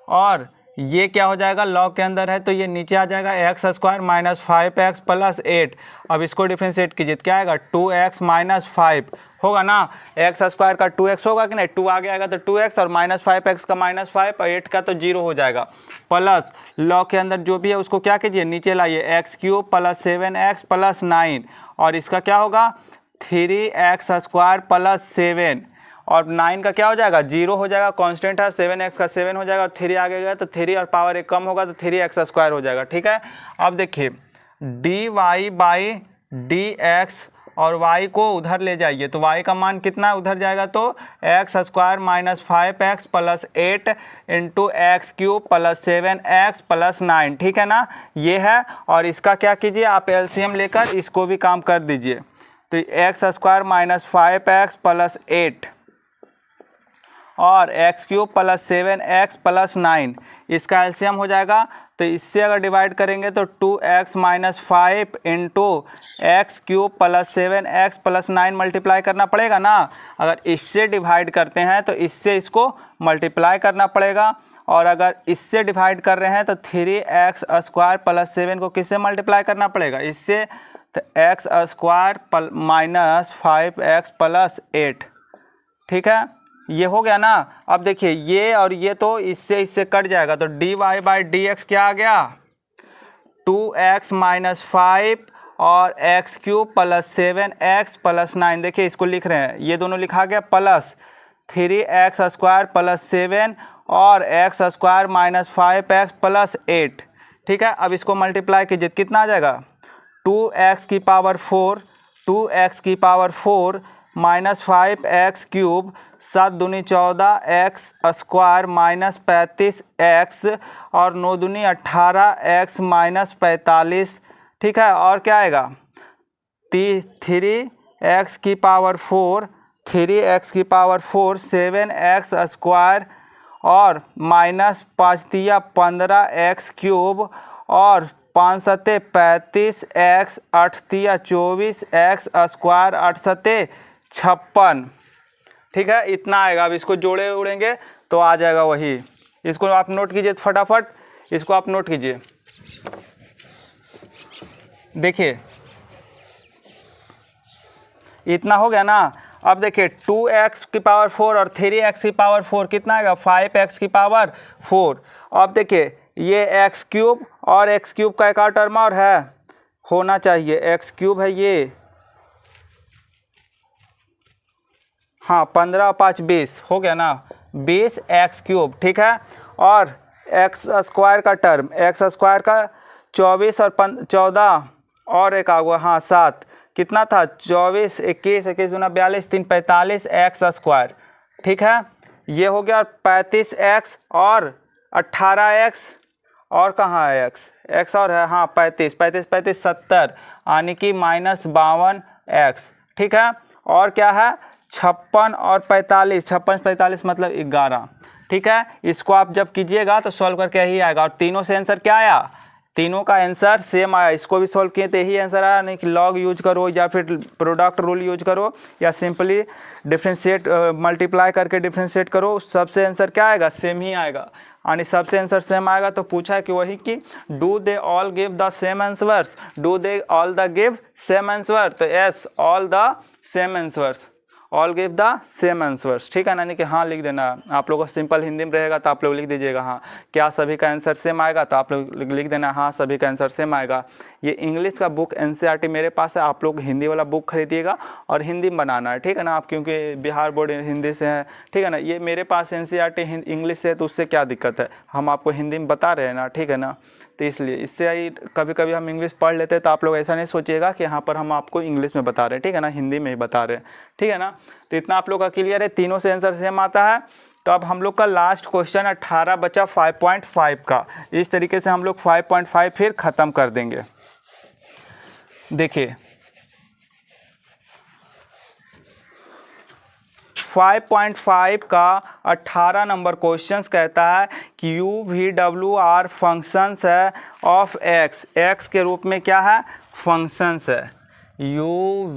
और ये क्या हो जाएगा, log के अंदर है तो ये नीचे आ जाएगा x square minus 5x plus 8। अब इसको डिफ्रेंशिएट कीजिए तो क्या आएगा, 2x माइनस 5 होगा ना, x स्क्वायर का 2x होगा कि नहीं, 2 आगे आएगा तो 2x और माइनस 5x का माइनस 5 और 8 का तो 0 हो जाएगा। प्लस log के अंदर जो भी है उसको क्या कीजिए, नीचे लाइए, x cube plus 7x plus 9, और इसका क्या होगा 3x स्क्वायर प्लस 7, और 9 का क्या हो जाएगा 0 हो जाएगा, कांस्टेंट है, 7x का 7 हो जाएगा और 3 आगे गया तो 3 और पावर 1 कम होगा तो 3x स्क्वायर हो जाएगा, ठीक है। अब देखिए dy बाई डी एक्स और y को उधर ले जाइए तो y का मान कितना उधर जाएगा तो x square minus 5x plus 8 into x cube plus 7x plus 9, ठीक है ना, ये है। और इसका क्या कीजिए आप एलसीएम लेकर इसको भी काम कर दीजिए, तो x square minus 5x plus 8 और x cube plus 7x plus 9, इसका एलसीएम हो जाएगा। तो इससे अगर डिवाइड करेंगे तो 2x minus 5 into x cube plus 7x plus 9 multiply करना पड़ेगा ना। अगर इससे डिवाइड करते हैं तो इससे इसको मल्टीप्लाई करना पड़ेगा, और अगर इससे डिवाइड कर रहे हैं तो 3x स्क्वायर प्लस 7 को किससे मल्टीप्लाई करना पड़ेगा, इससे, तो x square minus 5x plus 8, ठीक है, ये हो गया ना। अब देखिए ये और ये तो इससे कट जाएगा तो dy बाई डी एक्स क्या आ गया, 2x माइनस 5 और x cube plus 7x plus 9, देखिए इसको लिख रहे हैं, ये दोनों लिखा गया, प्लस 3x स्क्वायर प्लस 7 और x square minus 5x plus 8, ठीक है। अब इसको मल्टीप्लाई कीजिए कितना आ जाएगा, 2x की पावर 4, 2x की पावर 4 माइनस 5x क्यूब 7 दूनी 14x स्क्वायर माइनस 35x और 9 दूनी 18x माइनस 45, ठीक है। और क्या आएगा 3x की पावर 4, 3x की पावर 4 7x स्क्वायर और माइनस 5 तिया 15x क्यूब और 5 सत्ते 35x 8 तिया 24x स्क्वायर 8 सत्ते 56, ठीक है, इतना आएगा। अब इसको जोड़े उड़ेंगे तो आ जाएगा वही, इसको आप नोट कीजिए फटाफट, इसको आप नोट कीजिए। देखिए इतना हो गया ना। अब देखिए 2x की पावर 4 और 3x की पावर 4 कितना आएगा, 5x की पावर 4। अब देखिए ये x क्यूब और x क्यूब का एक और टर्म और है, होना चाहिए, x क्यूब है ये, हाँ 15 और 5 20 हो गया ना, 20x क्यूब, ठीक है। और एक्स स्क्वायर का टर्म, एक्स स्क्वायर का 24 और 14 और एक आ गया, हाँ 7, कितना था 24, 21, 21 दूना 42, 3 45 एक्स स्क्वायर, ठीक है। ये हो गया 35x और 18x, और कहाँ है x और है, हाँ 35, 35 35 70, यानी कि -52x, ठीक है। और क्या है 56 और 45, 56 45 मतलब 11, ठीक है। इसको आप जब कीजिएगा तो सॉल्व करके यही आएगा, और तीनों से आंसर क्या आया, तीनों का आंसर सेम आया। इसको भी सॉल्व किए तो यही आंसर आया, नहीं कि लॉग यूज करो या फिर प्रोडक्ट रूल यूज करो या सिंपली डिफ्रेंशिएट मल्टीप्लाई करके डिफ्रेंशिएट करो, सबसे आंसर क्या आएगा, सेम ही आएगा। यानी सबसे आंसर सेम आएगा। तो पूछा है कि वही कि do they all give the same answers, do they all the give same answer, तो yes all the same answers, all give the same answers, ठीक है ना। यानी कि हाँ लिख देना, आप लोगों को सिंपल हिंदी में रहेगा तो आप लोग लिख दीजिएगा हाँ, क्या सभी का आंसर सेम आएगा, तो आप लोग लिख देना हाँ सभी का आंसर सेम आएगा। ये इंग्लिश का बुक एनसीईआरटी मेरे पास है, आप लोग हिंदी वाला बुक खरीदिएगा और हिंदी में बनाना है, ठीक है ना। आप क्योंकि बिहार बोर्ड हिंदी से है, ठीक है ना। ये मेरे पास एनसीईआरटी इंग्लिश से है, तो उससे क्या दिक्कत है, हम आपको हिंदी में बता रहे हैं ना, ठीक है ना। तो इसलिए इससे ही कभी कभी हम इंग्लिश पढ़ लेते हैं, तो आप लोग ऐसा नहीं सोचिएगा कि यहाँ पर हम आपको इंग्लिश में बता रहे हैं, ठीक है ना, हिंदी में ही बता रहे हैं, ठीक है ना। तो इतना आप लोग का क्लियर है, तीनों से आंसर सेम आता है। तो अब हम लोग का लास्ट क्वेश्चन 18 बचा 5.5 का। इस तरीके से हम लोग 5.5 फिर ख़त्म कर देंगे। देखिए 5.5 का 18 नंबर क्वेश्चंस कहता है कि you V W R functions है ऑफ एक्स, एक्स के रूप में क्या है, फंक्शंस है। यू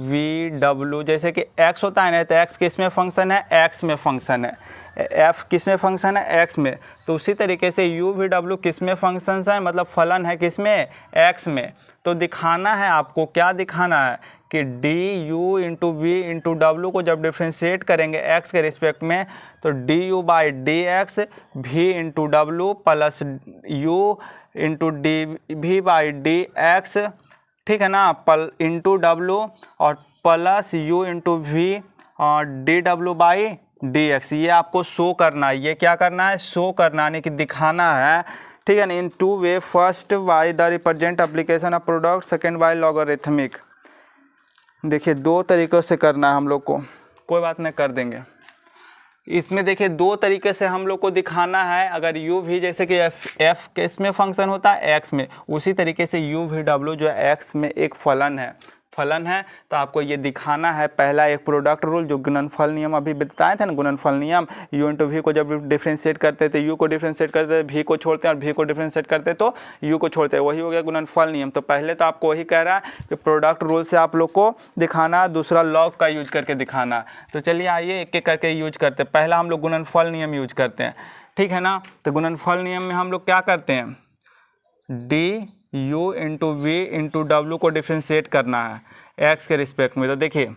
वी डब्ल्यू जैसे कि एक्स होता है ना, तो एक्स किस में फंक्शन है, एक्स में फंक्शन है, एफ किस में फंक्शन है, एक्स में। तो उसी तरीके से यू वी डब्ल्यू किस में फंक्शन है, मतलब फलन है किस में, एक्स में। तो दिखाना है आपको, क्या दिखाना है कि D U into V into W को जब डिफ्रेंशिएट करेंगे एक्स के रिस्पेक्ट में, तो D you by D X V into W plus you into D we by D x, ठीक है ना, इंटू डब्ल्यू और प्लस यू इंटू वी और D W by D x. ये आपको शो करना है, ये क्या करना है, शो करना यानी कि दिखाना है, ठीक है ना। In two way, first by the represent application of product, second by logarithmic. देखिए दो तरीक़ों से करना है हम लोग को, कोई बात नहीं कर देंगे। इसमें देखिए दो तरीके से हम लोग को दिखाना है। अगर यू भी जैसे कि एफ किस में फंक्शन होता है, एक्स में, उसी तरीके से यू वी डब्ल्यू जो है एक्स में एक फलन है, तो आपको ये दिखाना है। पहला एक प्रोडक्ट रूल जो गुणनफल नियम अभी बताए थे ना, गुणनफल नियम, यू इंटू वी को जब डिफ्रेंशिएट करते थे, यू को डिफ्रेंशिएट करते वी को छोड़ते हैं, और वी को डिफ्रेंशिएट करते तो यू को छोड़ते हैं, वही हो गया गुणनफल नियम। तो पहले तो आपको वही कह रहा है कि प्रोडक्ट रूल से आप लोग को दिखाना, दूसरा लॉग का यूज करके दिखाना। तो चलिए आइए एक एक करके यूज करते हैं। पहला हम लोग गुणनफल नियम यूज करते हैं, ठीक है ना। तो गुणनफल नियम में हम लोग क्या करते हैं, D U into V into W को डिफ्रेंशिएट करना है एक्स के रिस्पेक्ट में। तो देखिए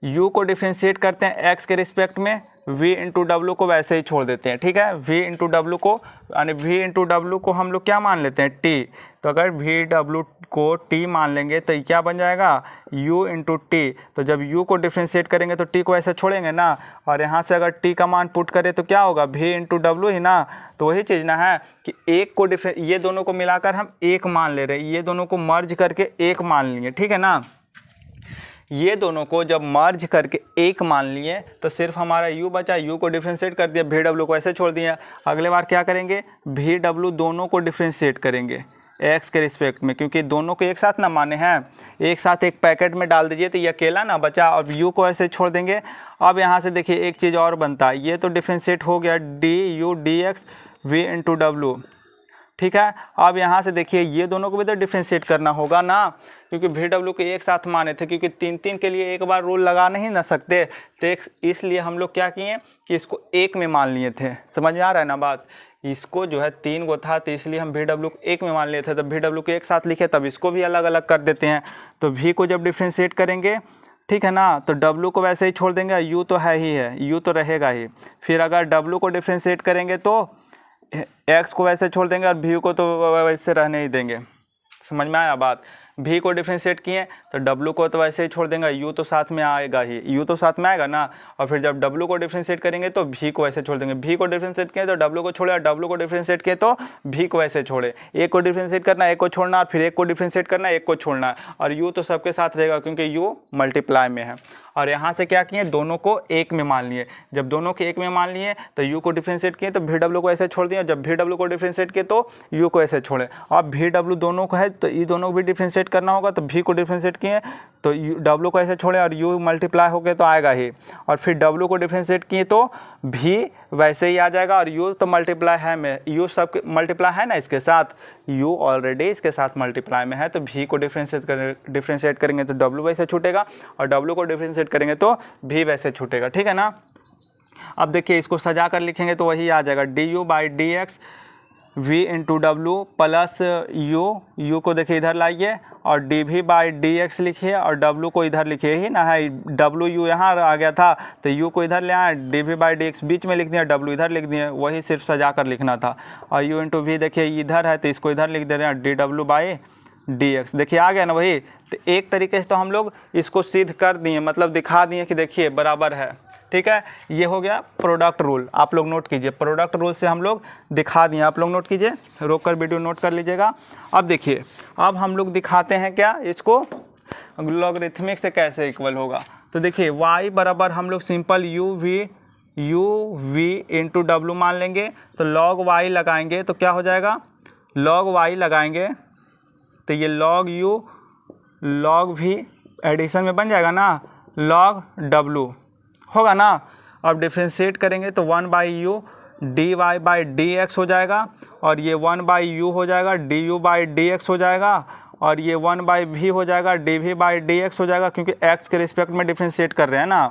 u को डिफ्रेंशिएट करते हैं x के रिस्पेक्ट में, v इंटू डब्ल्यू को वैसे ही छोड़ देते हैं, ठीक है। v इंटू डब्ल्यू को, यानी v इंटू डब्ल्यू को हम लोग क्या मान लेते हैं, t। तो अगर v डब्ल्यू को t मान लेंगे तो क्या बन जाएगा, u इंटू टी। तो जब u को डिफ्रेंशिएट करेंगे तो t को ऐसे छोड़ेंगे ना, और यहाँ से अगर t का मान पुट करें तो क्या होगा, v इंटू डब्ल्यू ही ना। तो वही चीज़ ना है कि एक को ये दोनों को मिलाकर हम एक मान ले रहे हैं, ये दोनों को मर्ज करके एक मान लेंगे, ठीक है ना। ये दोनों को जब मर्ज करके एक मान लिए तो सिर्फ हमारा u बचा, u को डिफ्रेंशिएट कर दिया, वी डब्ल्यू को ऐसे छोड़ दिया। अगले बार क्या करेंगे, वी डब्ल्यू दोनों को डिफ्रेंशिएट करेंगे x के रिस्पेक्ट में, क्योंकि दोनों को एक साथ ना माने हैं, एक साथ एक पैकेट में डाल दीजिए तो ये अकेला ना बचा, और u को ऐसे छोड़ देंगे। अब यहाँ से देखिए एक चीज़ और बनता है, ये तो डिफ्रेंशिएट हो गया D U D X V into W, ठीक है। अब यहाँ से देखिए ये दोनों को भी तो डिफ्रेंशिएट करना होगा ना, क्योंकि वी डब्ल्यू को एक साथ माने थे, क्योंकि तीन तीन के लिए एक बार रूल लगा नहीं ना सकते, तो इसलिए हम लोग क्या किए कि इसको एक में मान लिए थे। समझ में आ रहा है ना बात, इसको जो है 3 गो था तो इसलिए हम वी डब्ल्यू को एक में मान लिए थे, तब वी डब्ल्यू को एक साथ लिखे, तब इसको भी अलग अलग कर देते हैं। तो वी को जब डिफ्रेंशिएट करेंगे, ठीक है ना, तो डब्ल्यू को वैसे ही छोड़ देंगे, यू तो है ही है, यू तो रहेगा ही। फिर अगर डब्ल्यू को डिफ्रेंशिएट करेंगे तो एक्स को वैसे छोड़ देंगे और वी को तो वैसे रहने ही देंगे। समझ में आया बात। भी को डिफ्रेंशिएट किए तो डब्लू को तो वैसे ही छोड़ देंगे, यू तो साथ में आएगा ही, यू तो साथ में आएगा ना। और फिर जब डब्लू को डिफ्रेंशिएट करेंगे तो भी को ऐसे छोड़ देंगे, भी को डिफ्रेंशिएट किए तो डब्लू को छोड़े, और डब्लू को डिफ्रेंशिएट किए तो भी को ऐसे छोड़े। एक को डिफ्रेंशिएट करना, एक को छोड़ना, और फिर एक को डिफ्रेंशिएट करना, एक को छोड़ना, और यू तो सबके साथ रहेगा क्योंकि यू मल्टीप्लाई में है। और यहाँ से क्या किए, दोनों को एक में मान लिए। जब दोनों के एक में मान लिए तो यू को डिफ्रेंशिएट किए तो भी डब्ल्यू को ऐसे छोड़ दिए, जब भी डब्ल्यू को डिफ्रेंशिएट किए तो यू को ऐसे छोड़े। अब भी डब्ल्यू दोनों को है तो ये दोनों को भी डिफ्रेंशिएट करना होगा, तो भी को डिफ्रेंशिएट किए तो डब्ल्यू को ऐसे छोड़े और यू मल्टीप्लाई हो गए तो आएगा ही। और फिर डब्ल्यू को डिफ्रेंशिएट किए तो भी वैसे ही आ जाएगा, और यू तो मल्टीप्लाई है में, यू सब मल्टीप्लाई है ना इसके साथ, यू ऑलरेडी इसके साथ मल्टीप्लाई में है, तो भी को डिफ्रेंशिएट करेंगे तो डब्ल्यू वैसे छूटेगा, और डब्ल्यू को डिफ्रेंशिएट करेंगे तो भी वैसे छूटेगा। ठीक है ना। अब देखिए इसको सजा कर लिखेंगे तो वही आ जाएगा, D you by D X V into W plus U को देखिए इधर लाइए, और डी भी बाई डी एक्स लिखिए, और डब्लू को इधर लिखिए ही ना है, डब्लू यू यहाँ आ गया था तो यू को इधर ले आए, डी भी बाई डी एक्स बीच में लिख दिया, डब्लू इधर लिख दिए, वही सिर्फ सजा कर लिखना था। और यू इंटू वी देखिए इधर है तो इसको इधर लिख दे रहे हैं, D W by D x, देखिए आ गया ना वही। तो एक तरीके से तो हम लोग इसको सिद्ध कर दिए, मतलब दिखा दिए कि देखिए बराबर है। ठीक है, ये हो गया प्रोडक्ट रूल, आप लोग नोट कीजिए, प्रोडक्ट रूल से हम लोग दिखा दिए, आप लोग नोट कीजिए, रोक कर वीडियो नोट कर लीजिएगा। अब देखिए, अब हम लोग दिखाते हैं क्या इसको लॉगरिथमिक से कैसे इक्वल होगा। तो देखिए y बराबर हम लोग simple U V into W मान लेंगे, तो लॉग y लगाएंगे तो क्या हो जाएगा, लॉग y लगाएंगे तो ये लॉग यू लॉग भी एडिशन में बन जाएगा ना, लॉग डब्लू होगा ना। अब डिफ्रेंशिएट करेंगे तो 1 by U D Y by D X हो जाएगा, और ये 1 बाई यू हो जाएगा, D you by D X हो जाएगा, और ये 1 बाई भी हो जाएगा, डी भी बाई डी एक्स हो जाएगा, क्योंकि एक्स के रिस्पेक्ट में डिफ्रेंशिएट कर रहे हैं ना,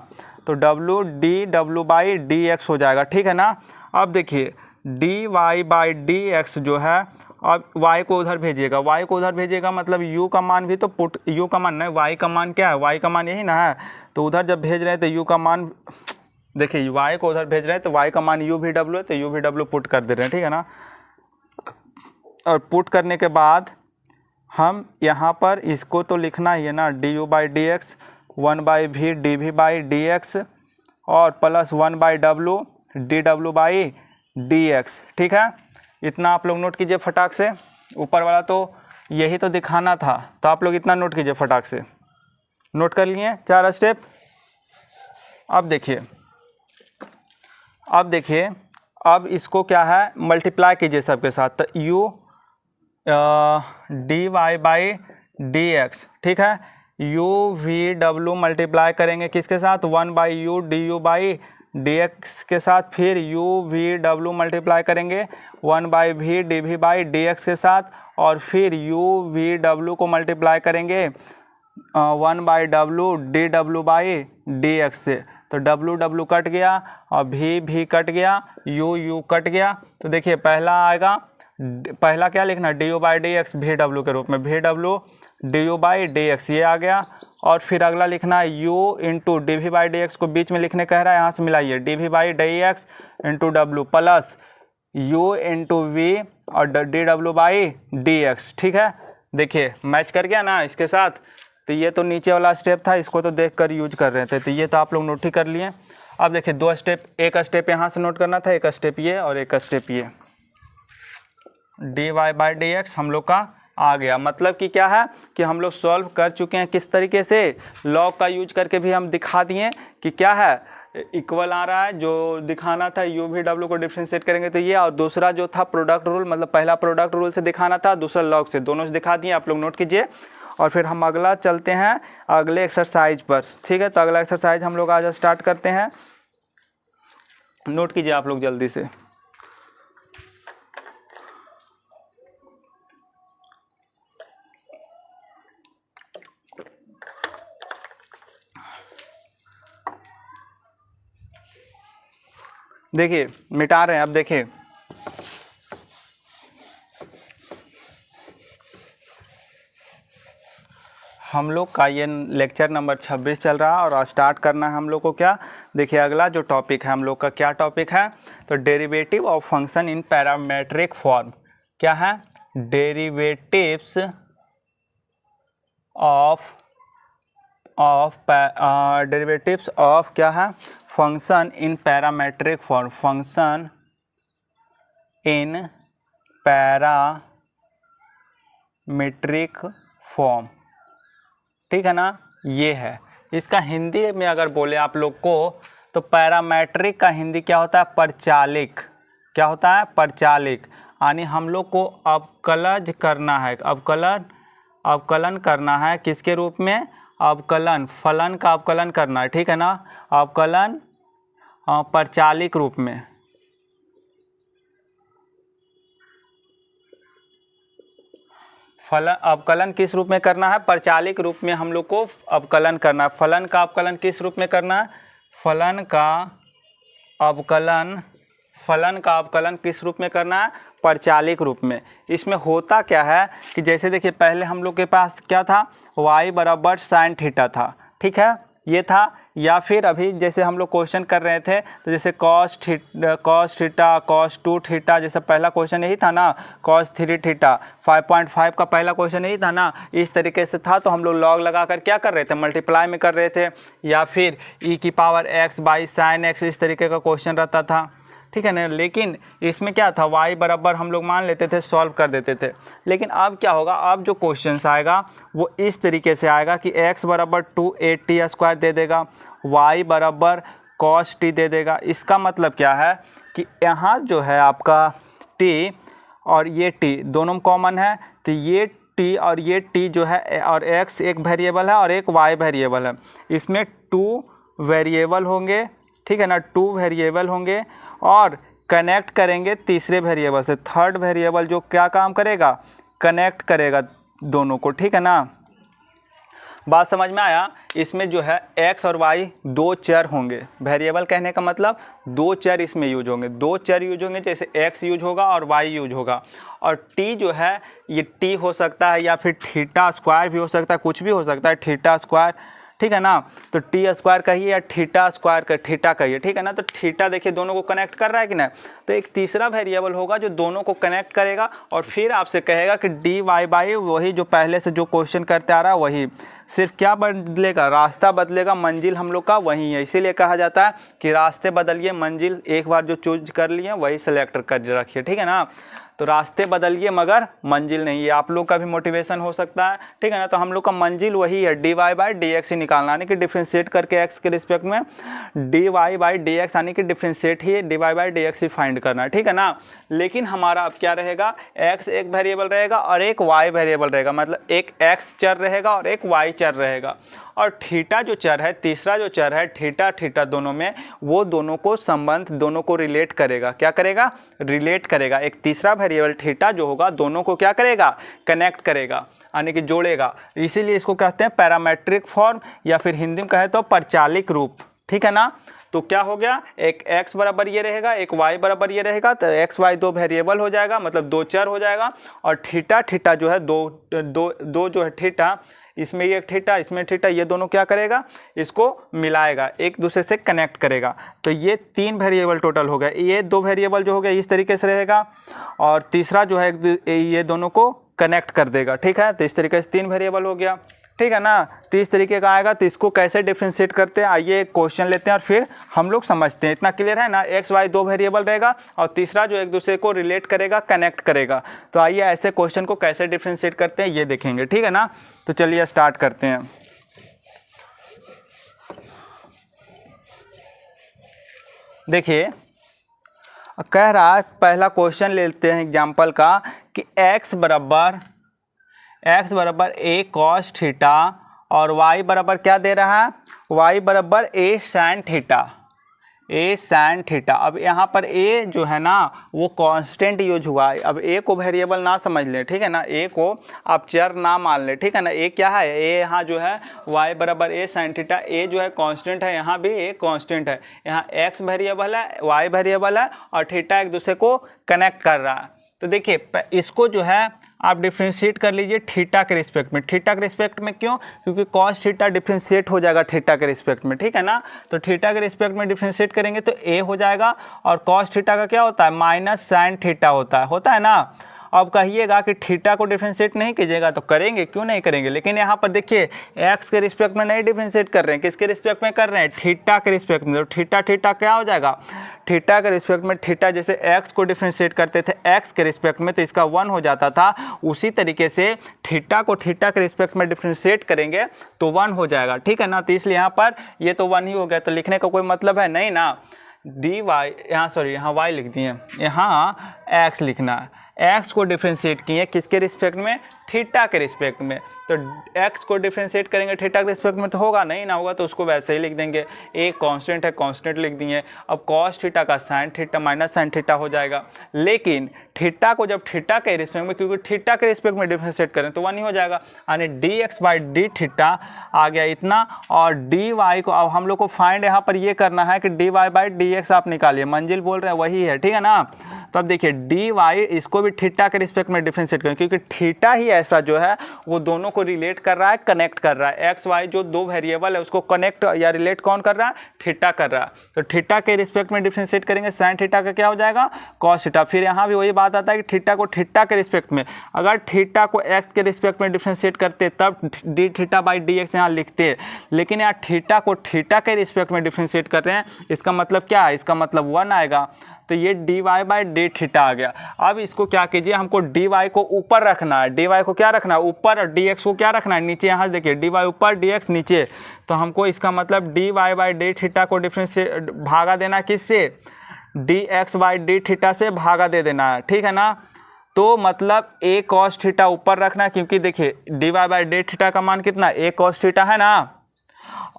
तो W D W by D X हो जाएगा। ठीक है ना। अब देखिए D Y by D X जो है, अब y को उधर भेजिएगा, y को उधर भेजिएगा मतलब u का मान भी तो पुट, u का मान नहीं, y का मान क्या है, y का मान यही ना है, तो उधर जब भेज रहे हैं तो u का मान, देखिए y को उधर भेज रहे हैं तो y का मान u भी w है, तो u भी w पुट कर दे रहे हैं। ठीक है ना। और पुट करने के बाद हम यहाँ पर इसको तो लिखना ही है ना, D you by D x 1 by भी डी भी बाई डी एक्स और plus 1 by W D W by D x. ठीक है, इतना आप लोग नोट कीजिए फटाक से, ऊपर वाला तो यही तो दिखाना था, तो आप लोग इतना नोट कीजिए फटाक से, नोट कर लिए 4 स्टेप। अब देखिए अब इसको क्या है, मल्टीप्लाई कीजिए सबके साथ, तो U D Y by D x, ठीक है, यू वी डब्लू मल्टीप्लाई करेंगे किसके साथ, 1 by U D you by D x के साथ, फिर यू वी डब्लू मल्टीप्लाई करेंगे 1 बाई भी डी भी बाई डी एक्स के साथ, और फिर यू वी डब्लू को मल्टीप्लाई करेंगे 1 by W D W by D x से, तो डब्लू डब्लू कट गया और भी कट गया, यू कट गया। तो देखिए पहला आएगा, पहला क्या लिखना, d you by D x v डब्लू के रूप में, भी डब्लू d you by D x, ये आ गया। और फिर अगला लिखना है u into D we by D x को बीच में लिखने कह रहा है, यहाँ से मिलाइए, d we by D x into W plus you into we और d W by D x. ठीक है, देखिए मैच कर गया ना इसके साथ। तो ये तो नीचे वाला स्टेप था, इसको तो देख कर यूज कर रहे थे, तो ये तो आप लोग नोट ही कर लिए। अब देखिए 2 स्टेप, एक स्टेप यहाँ से नोट करना था, एक स्टेप ये और एक स्टेप ये, D Y by D X हम लोग का आ गया। मतलब कि क्या है कि हम लोग सॉल्व कर चुके हैं, किस तरीके से, लॉग का यूज करके भी हम दिखा दिए कि क्या है, इक्वल आ रहा है, जो दिखाना था यू भी डब्ल्यू को डिफ्रेंशिएट करेंगे तो ये, और दूसरा जो था प्रोडक्ट रूल, मतलब पहला प्रोडक्ट रूल से दिखाना था, दूसरा लॉग से, दोनों से दिखा दिए, आप लोग नोट कीजिए। और फिर हम अगला चलते हैं अगले एक्सरसाइज पर। ठीक है, तो अगला एक्सरसाइज हम लोग आज स्टार्ट करते हैं, नोट कीजिए आप लोग जल्दी से। देखिए मिटा रहे हैं, अब देखिए हम लोग का ये लेक्चर नंबर 26 चल रहा है और स्टार्ट करना है हम लोग को क्या, देखिए अगला जो टॉपिक है हम लोग का, क्या टॉपिक है, तो derivative of function in parametric form. क्या है, डेरिवेटिव्स ऑफ डेरिवेटिव्स ऑफ क्या है, function in parametric form, function in parametric form, ठीक है ना, ये है। इसका हिंदी में अगर बोले आप लोग को तो पैरामेट्रिक का हिंदी क्या होता है, परचालिक। क्या होता है, परचालिक। यानी हम लोग को अवकलज करना है, अवकलन करना है किसके रूप में, अवकलन, फलन का अवकलन करना है, ठीक है ना, अवकलन परचालिक रूप में। फलन अवकलन किस रूप में करना है, परचालिक रूप में हम लोग को अवकलन करना है। फलन का अवकलन किस रूप में करना है, फलन का अवकलन किस रूप में करना है, परचालिक रूप में। इसमें होता क्या है कि जैसे देखिए पहले हम लोग के पास क्या था, y बराबर साइन थीटा था, ठीक है, ये था। या फिर अभी जैसे हम लोग क्वेश्चन कर रहे थे तो जैसे cos थीटा cos 2 थीटा, जैसे पहला क्वेश्चन यही था ना, cos 3 थीटा 5.5 का पहला क्वेश्चन यही था ना, इस तरीके से था। तो हम लोग लॉग लगा कर क्या कर रहे थे, मल्टीप्लाई में कर रहे थे, या फिर e की power x by sine x, इस तरीके का क्वेश्चन रहता था, ठीक है ना। लेकिन इसमें क्या था, y बराबर हम लोग मान लेते थे, सॉल्व कर देते थे। लेकिन अब क्या होगा, अब जो क्वेश्चन आएगा वो इस तरीके से आएगा कि x बराबर 2a स्क्वायर दे देगा, y बराबर cos t दे देगा। इसका मतलब क्या है कि यहाँ जो है आपका t और ये t दोनों कॉमन है, तो ये t और ये t जो है, और x एक वेरिएबल है और एक y वेरिएबल है, इसमें 2 वेरिएबल होंगे, ठीक है ना, 2 वेरिएबल होंगे और कनेक्ट करेंगे तीसरे वेरिएबल से। थर्ड वेरिएबल जो क्या काम करेगा, कनेक्ट करेगा दोनों को, ठीक है ना। बात समझ में आया। इसमें जो है x और y दो चर होंगे, वेरिएबल कहने का मतलब दो चर इसमें यूज होंगे, दो चर यूज होंगे, जैसे x यूज होगा और y यूज होगा। और t जो है ये t हो सकता है या फिर थीटा स्क्वायर भी हो सकता है, कुछ भी हो सकता है, थीटा स्क्वायर, ठीक है ना। तो टी स्क्वायर कहिए या थीटा स्क्वायर का थीटा कहिए, ठीक है ना। तो थीटा देखिए दोनों को कनेक्ट कर रहा है कि नहीं। तो एक तीसरा वेरिएबल होगा जो दोनों को कनेक्ट करेगा और फिर आपसे कहेगा कि डी वाई बाई, वही जो पहले से जो क्वेश्चन करते आ रहा है वही, सिर्फ क्या बदलेगा, रास्ता बदलेगा, मंजिल हम लोग का वही है। इसीलिए कहा जाता है कि रास्ते बदलिए, मंजिल एक बार जो चूज कर लिए वही सेलेक्ट कर रखिए, ठीक है ना। तो रास्ते बदलिए मगर मंजिल नहीं, ये आप लोग का भी मोटिवेशन हो सकता है, ठीक है ना। तो हम लोग का मंजिल वही है, D Y by D x ही निकालना, यानी कि डिफ्रेंशिएट करके एक्स के रिस्पेक्ट में d Y by D x, यानी कि डिफ्रेंशिएट ही d Y by D x ही फाइंड करना है, ठीक है ना। लेकिन हमारा अब क्या रहेगा, एक्स एक वेरिएबल रहेगा और एक वाई वेरिएबल रहेगा, मतलब एक एक्स चर रहेगा और एक वाई चर रहेगा। और थीटा जो चर है, तीसरा जो चर है थीटा, थीटा दोनों में, वो दोनों को संबंध, दोनों को रिलेट करेगा। क्या करेगा, रिलेट करेगा। एक तीसरा वेरिएबल थीटा जो होगा दोनों को क्या करेगा, कनेक्ट करेगा, यानी कि जोड़ेगा। इसीलिए इसको कहते हैं पैरामेट्रिक फॉर्म, या फिर हिंदी में कहे तो परचालिक रूप, ठीक है ना। तो क्या हो गया, एक x बराबर ये रहेगा, एक y बराबर ये रहेगा, तो x y दो वेरिएबल हो जाएगा, मतलब दो चर हो जाएगा। और थीटा, थीटा जो है दो जो है थीटा, इसमें ये थीटा, इसमें थीटा, ये दोनों क्या करेगा, इसको मिलाएगा, एक दूसरे से कनेक्ट करेगा। तो ये तीन वेरिएबल टोटल हो गया। ये दो वेरिएबल जो हो गया इस तरीके से रहेगा, और तीसरा जो है ये दोनों को कनेक्ट कर देगा, ठीक है। तो इस तरीके से तीन वेरिएबल हो गया, ठीक है ना। तो इस तरीके का आएगा। तो इसको कैसे डिफ्रेंशिएट करते हैं, आइए क्वेश्चन लेते हैं और फिर हम लोग समझते हैं। इतना क्लियर है ना, एक्स वाई दो वेरिएबल रहेगा और तीसरा जो एक दूसरे को रिलेट करेगा, कनेक्ट करेगा। तो आइए ऐसे क्वेश्चन को कैसे डिफ्रेंशिएट करते हैं ये देखेंगे, ठीक है ना। तो चलिए स्टार्ट करते हैं। देखिए कह रहा है, पहला क्वेश्चन लेते हैं एग्जाम्पल का, कि x बराबर a cos थीटा और y बराबर क्या दे रहा है, y बराबर a sin थीटा। अब यहाँ पर a जो है ना वो कांस्टेंट यूज हुआ है। अब a को वेरिएबल ना समझ लें, ठीक है ना, a को आप चर ना मान लें, ठीक है ना। a क्या है, a यहाँ जो है y बराबर a sin थीटा, a जो है कांस्टेंट है, यहाँ भी a कांस्टेंट है, यहाँ x वेरिएबल है, y वेरिएबल है और थीटा एक दूसरे को कनेक्ट कर रहा है। तो देखिए इसको जो है आप डिफ्रेंशिएट कर लीजिए थीटा के रिस्पेक्ट में। थीटा के रिस्पेक्ट में क्यों, क्योंकि कॉस थीटा डिफ्रेंशिएट हो जाएगा थीटा के रिस्पेक्ट में, ठीक है ना। तो थीटा के रिस्पेक्ट में डिफ्रेंशिएट करेंगे तो a हो जाएगा, और कॉस थीटा का क्या होता है, माइनस साइन थीटा होता है ना। अब कहिएगा कि थीटा को डिफरेंशिएट नहीं कीजिएगा, तो करेंगे, क्यों नहीं करेंगे। लेकिन यहाँ पर देखिए एक्स के रिस्पेक्ट में नहीं डिफरेंशिएट कर रहे हैं, किसके रिस्पेक्ट में कर रहे हैं, थीटा के रिस्पेक्ट में। तो थीटा थीटा क्या हो जाएगा, थीटा के रिस्पेक्ट में थीटा जैसे एक्स को डिफरेंशिएट करते थे एक्स के रिस्पेक्ट में तो इसका 1 हो जाता था, उसी तरीके से थीटा को थीटा के रिस्पेक्ट में डिफरेंशिएट करेंगे तो 1 हो जाएगा, ठीक है ना। तो इसलिए यहाँ पर ये तो 1 ही हो गया, तो लिखने का कोई मतलब है नहीं ना। डी वाई यहाँ सॉरी यहाँ वाई लिख दिए, यहाँ एक्स लिखना है। एक्स को डिफरेंशिएट किए किसके रिस्पेक्ट में, थीटा के रिस्पेक्ट में। तो एक्स को डिफरेंशिएट करेंगे थीटा के रिस्पेक्ट में तो होगा नहीं ना, होगा तो उसको वैसे ही लिख देंगे। एक कांस्टेंट है, कांस्टेंट लिख दिए। अब कॉस थीटा का sign theta minus sine theta हो जाएगा। लेकिन थीटा को जब थीटा के रिस्पेक्ट में, क्योंकि थीटा के रिस्पेक्ट में डिफरेंशिएट करें तो 1 ही हो जाएगा, यानी d x by D theta आ गया इतना। और डी वाई को अब हम लोग को फाइंड यहाँ पर ये करना है कि D Y by D X आप निकालिए, मंजिल बोल रहे हैं वही है, ठीक है ना। तो अब देखिए डी वाई इसको भी थीटा के रिस्पेक्ट में डिफरेंशिएट करें, क्योंकि थीटा ही ऐसा जो है वो दोनों को रिलेट कर रहा है, कनेक्ट कर रहा है। एक्स वाई जो दो वेरिएबल है उसको कनेक्ट या रिलेट कौन कर रहा है, थीटा कर रहा है। तो थीटा के रिस्पेक्ट में डिफरेंशिएट करेंगे, साइन थीटा का क्या हो जाएगा, कॉस थीटा। फिर यहाँ भी वही बात आता है कि थीटा को थीटा के रिस्पेक्ट में, अगर थीटा को एक्स के रिस्पेक्ट में डिफरेंशिएट करते तब D theta by D x यहाँ लिखते, लेकिन यहाँ थीटा को थीटा के रिस्पेक्ट में डिफरेंशिएट कर रहे हैं, इसका मतलब क्या है, इसका मतलब 1 आएगा। तो ये D Y by D theta आ गया। अब इसको क्या कीजिए, हमको डी वाई को ऊपर रखना है, डी वाई को क्या रखना है ऊपर, और डी एक्स को क्या रखना है नीचे। यहाँ देखिए डी वाई ऊपर डी एक्स नीचे, तो हमको इसका मतलब D Y by D theta को डिफरेंशिएट भागा देना किससे, D x by D theta से भागा दे देना है, ठीक है ना। तो मतलब ए कॉस थीटा ऊपर रखना, क्योंकि देखिए D Y by D theta का मान कितना, ए कॉस थीटा है ना,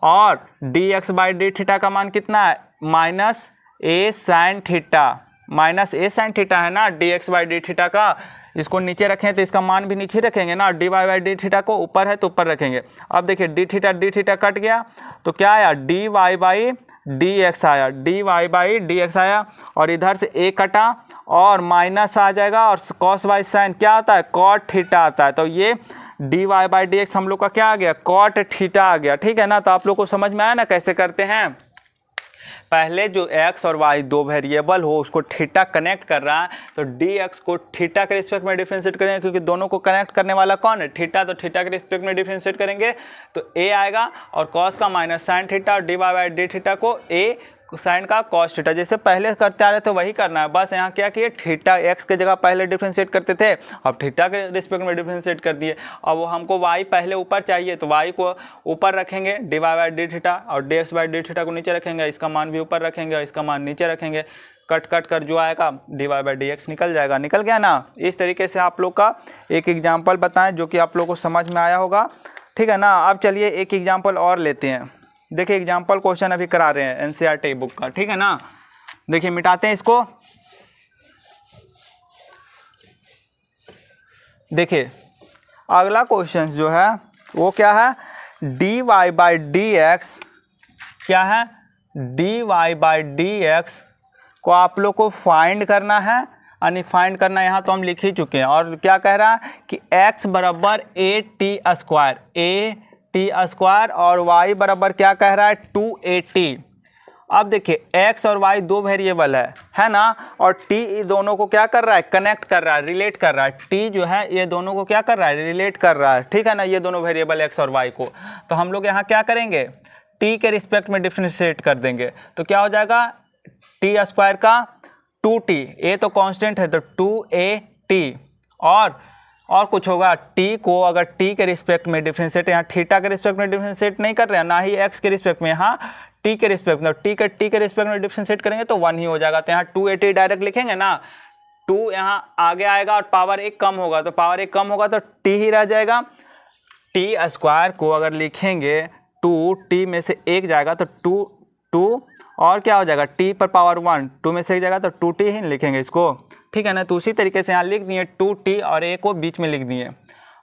और D x by D theta का मान कितना है, minus a sine theta, minus a sine theta है ना D x by D theta का। इसको नीचे रखें तो इसका मान भी नीचे रखेंगे ना, D Y by D theta को ऊपर है तो ऊपर रखेंगे। अब देखिए डी थीटा कट गया तो क्या आया, D Y by D x आया, D Y by D x आया, और इधर से ए कटा और माइनस आ जाएगा, और कॉस बाई साइन क्या आता है, कॉट थीटा आता है। तो ये D Y by D X हम लोग का क्या आ गया, कॉट थीटा आ गया, ठीक है ना। तो आप लोग को समझ में आया ना कैसे करते हैं। पहले जो x और y दो वेरिएबल हो उसको थीटा कनेक्ट कर रहा है, तो dx को थीटा के रिस्पेक्ट में डिफरेंशिएट करेंगे, क्योंकि दोनों को कनेक्ट करने वाला कौन है, थीटा। तो थीटा के रिस्पेक्ट में डिफरेंशिएट करेंगे तो a आएगा, और cos का माइनस साइन थीटा, और dy बाई डी थीटा को a साइन का कॉस थीटा, जैसे पहले करते आ रहे थे वही करना है। बस यहाँ क्या किए, थीटा एक्स के जगह पहले डिफरेंशिएट करते थे, अब थीटा के रिस्पेक्ट में डिफरेंशिएट कर दिए। अब हमको वाई पहले ऊपर चाहिए तो वाई को ऊपर रखेंगे d Y by D theta, और D x by D theta को नीचे रखेंगे, इसका मान भी ऊपर रखेंगे और इसका मान नीचे रखेंगे। कट कर जो आएगा D Y by D X निकल जाएगा, निकल गया ना। इस तरीके से आप लोग का एक एग्जाम्पल बताएं जो कि आप लोग को समझ में आया होगा, ठीक है ना। अब चलिए एक एग्जाम्पल और लेते हैं। देखिए एग्जाम्पल क्वेश्चन अभी करा रहे हैं एनसीईआरटी बुक का, ठीक है ना। देखिए मिटाते हैं इसको। देखिए अगला क्वेश्चन जो है वो क्या है, D Y by D X क्या है, D Y by D x को आप लोग को फाइंड करना है, यानी फाइंड करना यहाँ तो हम लिख ही चुके हैं। और क्या कह रहा है कि x बराबर A T square, A T square, और y बराबर क्या कह रहा है 2at। अब देखिए x और y दो वेरिएबल है ना, और t दोनों को क्या कर रहा है, कनेक्ट कर रहा है, रिलेट कर रहा है। t जो है ये दोनों को क्या कर रहा है, रिलेट कर रहा है, ठीक है ना, ये दोनों वेरिएबल x और y को। तो हम लोग यहाँ क्या करेंगे, t के रिस्पेक्ट में डिफरेंशिएट कर देंगे, तो क्या हो जाएगा टी स्क्वायर का 2t, a तो कांस्टेंट है तो 2at, और कुछ होगा, t को अगर t के रिस्पेक्ट में डिफरेंशिएट, यहाँ थीटा के रिस्पेक्ट में डिफरेंशिएट नहीं कर रहे हैं, ना ही x के रिस्पेक्ट में, यहाँ t के रिस्पेक्ट में, t के रिस्पेक्ट में डिफरेंशिएट करेंगे तो 1 ही हो जाएगा। तो यहाँ 280 डायरेक्ट लिखेंगे ना, 2 यहाँ आगे आएगा और पावर 1 कम होगा, तो पावर 1 कम होगा तो t ही रह जाएगा। t स्क्वायर को अगर लिखेंगे 2, t में से 1 जाएगा तो 2 और क्या हो जाएगा, t पर पावर 1, 2 में से 1 जाएगा तो 2t ही लिखेंगे इसको, ठीक है ना। तो उसी तरीके से यहाँ लिख दिए 2t और a को बीच में लिख दिए,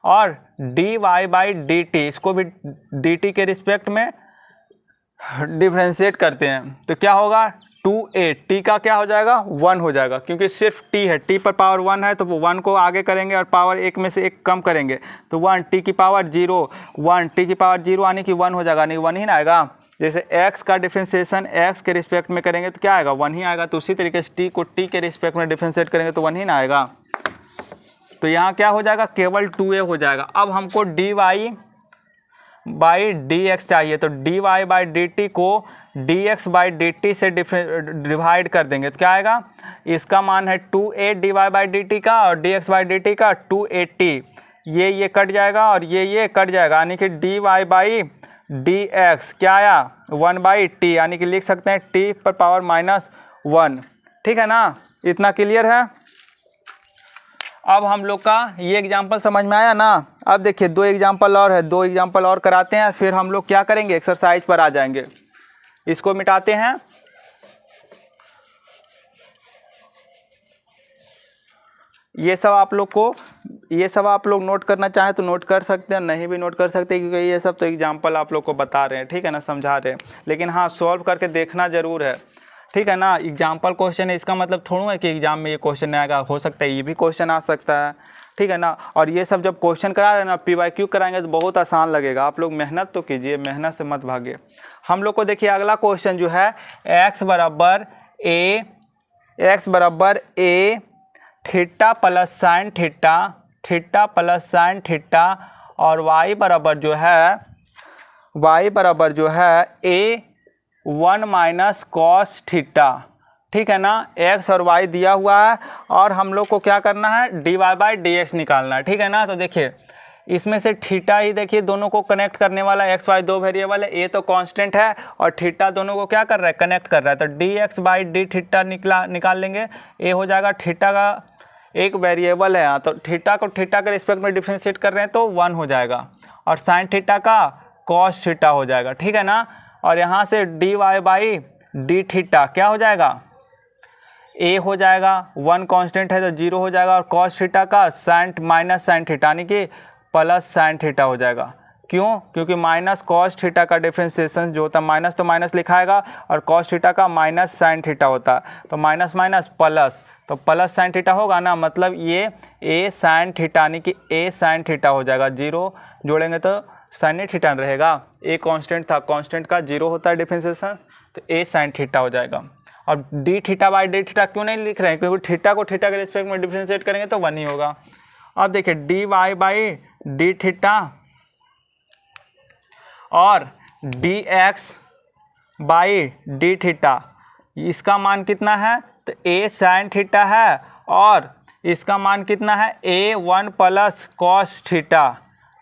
और D Y by D T इसको भी डी टी के रिस्पेक्ट में डिफरेंशिएट करते हैं, तो क्या होगा 2a, t का क्या हो जाएगा 1 हो जाएगा, क्योंकि सिर्फ t है, t पर पावर 1 है तो वो 1 को आगे करेंगे और पावर 1 में से 1 कम करेंगे, तो 1, t की पावर 0, 1 t की पावर 0 आने की 1 हो जाएगा, नहीं 1 ही ना आएगा। जैसे x का डिफरेंशिएशन x के रिस्पेक्ट में करेंगे तो क्या आएगा 1 ही आएगा, तो उसी तरीके से t को t के रिस्पेक्ट में डिफरेंशिएट करेंगे तो 1 ही ना आएगा। तो यहाँ क्या हो जाएगा, केवल 2a हो जाएगा। अब हमको dy/dx चाहिए, तो dy/dt को dx/dt से डिवाइड कर देंगे तो क्या आएगा, इसका मान है 2a dy/dt का और dx/dt का 2at, ये कट जाएगा और ये कट जाएगा, यानी कि dy/dx क्या आया 1/t, यानी कि लिख सकते हैं t⁻⁻1। ठीक है ना, इतना क्लियर है। अब हम लोग का ये एग्जाम्पल समझ में आया ना। अब देखिए 2 एग्जाम्पल और है, 2 एग्जाम्पल और कराते हैं, फिर हम लोग क्या करेंगे, एक्सरसाइज पर आ जाएंगे। इसको मिटाते हैं। ये सब आप लोग नोट करना चाहें तो नोट कर सकते हैं, नहीं भी नोट कर सकते, क्योंकि ये सब तो एग्जाम्पल आप लोग को बता रहे हैं, ठीक है ना, समझा रहे हैं। लेकिन हाँ, सॉल्व करके देखना जरूर है, ठीक है ना। एग्जाम्पल क्वेश्चन है, इसका मतलब थोड़ा है कि एग्जाम में ये क्वेश्चन नहीं आएगा, हो सकता है ये भी क्वेश्चन आ सकता है, ठीक है ना। और ये सब जब क्वेश्चन करा रहे हैं ना, PYQ कराएंगे तो बहुत आसान लगेगा। आप लोग मेहनत तो कीजिए, मेहनत से मत भागिए। हम लोग को देखिए अगला क्वेश्चन जो है x बराबर a theta plus sign theta और y बराबर जो है a1 माइनस कॉस थीटा, ठीक है ना। x और y दिया हुआ है और हम लोग को क्या करना है, dy/dx निकालना है, ठीक है ना। तो देखिए इसमें से थीटा ही देखिए दोनों को कनेक्ट करने वाला, x y दो वेरिएबल है, a तो कांस्टेंट है और थीटा दोनों को क्या कर रहा है, कनेक्ट कर रहा है। तो dx/d थीटा निकाल लेंगे, a हो जाएगा, थीटा का एक वेरिएबल है, तो थीटा को थीटा के रिस्पेक्ट में डिफ्रेंशिएट कर रहे हैं तो 1 हो जाएगा, और साइन थीटा का कॉस थीटा हो जाएगा, ठीक है ना। और यहाँ से dy/d थीटा क्या हो जाएगा, a हो जाएगा, 1 कांस्टेंट है तो 0 हो जाएगा, और कॉस थीटा का माइनस साइन थीटा यानी कि प्लस साइन थीटा हो जाएगा। क्यों, क्योंकि माइनस कॉस थीटा का डिफ्रेंशिएशन जो होता है, माइनस तो माइनस लिखाएगा और कॉस थीटा का माइनस साइन थीटा होता है, तो माइनस माइनस प्लस, तो प्लस साइन थीटा होगा ना, मतलब ये a साइन थीटा यानी कि a साइन थीटा हो जाएगा। 0 जोड़ेंगे तो साइन थीटा रहेगा, a कांस्टेंट था, कांस्टेंट का 0 होता है डिफ्रेंशिएशन, तो a साइन थीटा हो जाएगा। और d थीटा/d थीटा क्यों नहीं लिख रहे हैं, क्योंकि थीटा को थीटा के रिस्पेक्ट में डिफ्रेंशिएट करेंगे तो 1 ही होगा। अब देखिए dy/d थीटा और dx/d थीटा, इसका मान कितना है, तो a साइन थीटा है और इसका मान कितना है, a1 प्लस कॉस थीटा,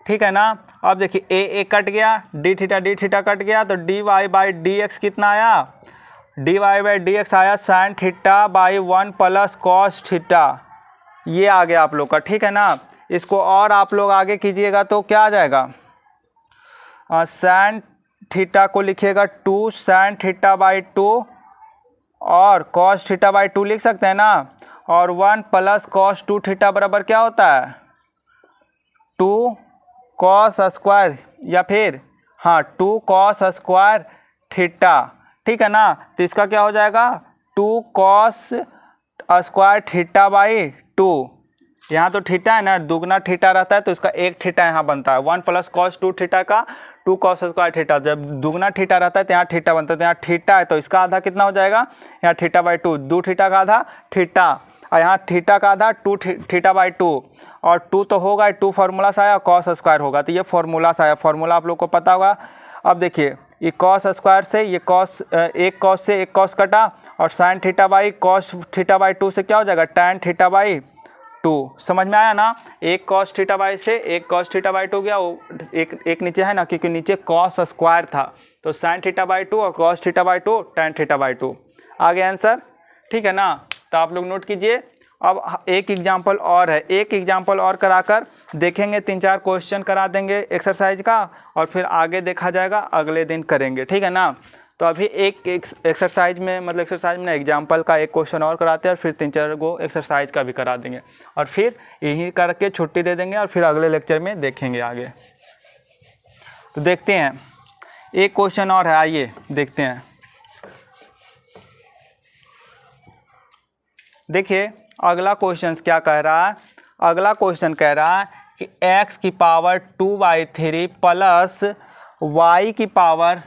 ठीक है ना। अब देखिए a कट गया, d थीटा कट गया, तो dy/dx कितना आया, dy/dx आया साइन थीटा/1 प्लस कॉस थीटा, ये आ गया आप लोग का, ठीक है ना। इसको और आप लोग आगे कीजिएगा तो क्या आ जाएगा, साइन थीटा को लिखिएगा 2 साइन थीटा/2 और कॉस थीटा/2 लिख सकते हैं ना, और 1 प्लस कॉस 2 थीटा बराबर क्या होता है, 2 कॉस स्क्वायर, या फिर हाँ 2 कॉस स्क्वायर थीटा, ठीक है ना। तो इसका क्या हो जाएगा, 2 कॉस स्क्वायर थीटा/2, यहाँ तो थीटा है ना, दुगना थीटा रहता है तो इसका एक थीटा यहाँ बनता है, 1 प्लस कॉस 2 थीटा का 2 कॉस स्क्वायर थीटा, जब दुगना थीटा रहता है तो यहाँ थीटा बनता है, तो यहाँ थीटा है तो इसका आधा कितना हो जाएगा, यहाँ थीटा/2, 2 थीटा का आधा थीटा, और यहाँ थीटा का आधा 2 थीटा/2, और 2 तो होगा, 2 फार्मूला से आया, कॉस स्क्वायर होगा, तो ये फार्मूला से आया, फार्मूला आप लोग को पता होगा। अब देखिए ये कॉस स्क्वायर से ये कॉस, एक कॉस से एक कॉस कटा, और साइन थीटा/कॉस थीटा/2 से क्या हो जाएगा, टैन थीटा/2, समझ में आया ना। एक कॉस थीटा/2 से एक कॉस थीटा/2 गया, वो एक नीचे है ना, क्योंकि नीचे कॉस स्क्वायर था, तो साइन थीटा/2 और कॉस थीटा/2 टैन थीटा/2 आ गया आंसर, ठीक है ना। तो आप लोग नोट कीजिए। अब एक एग्जाम्पल और है, एक एग्जाम्पल और कराकर देखेंगे, 3-4 क्वेश्चन करा देंगे एक्सरसाइज का, और फिर आगे देखा जाएगा, अगले दिन करेंगे, ठीक है ना। तो अभी एक एक्सरसाइज में, मतलब एक्सरसाइज में एग्जाम्पल का एक क्वेश्चन और कराते हैं, और फिर 3-4 गो एक्सरसाइज का भी करा देंगे, और फिर यही करके छुट्टी दे देंगे, और फिर अगले लेक्चर में देखेंगे आगे। तो देखते हैं, एक क्वेश्चन और है, आइए देखते हैं। देखिए अगला क्वेश्चन क्या कह रहा है, अगला क्वेश्चन कह रहा है कि x की पावर 2/3 प्लस y की पावर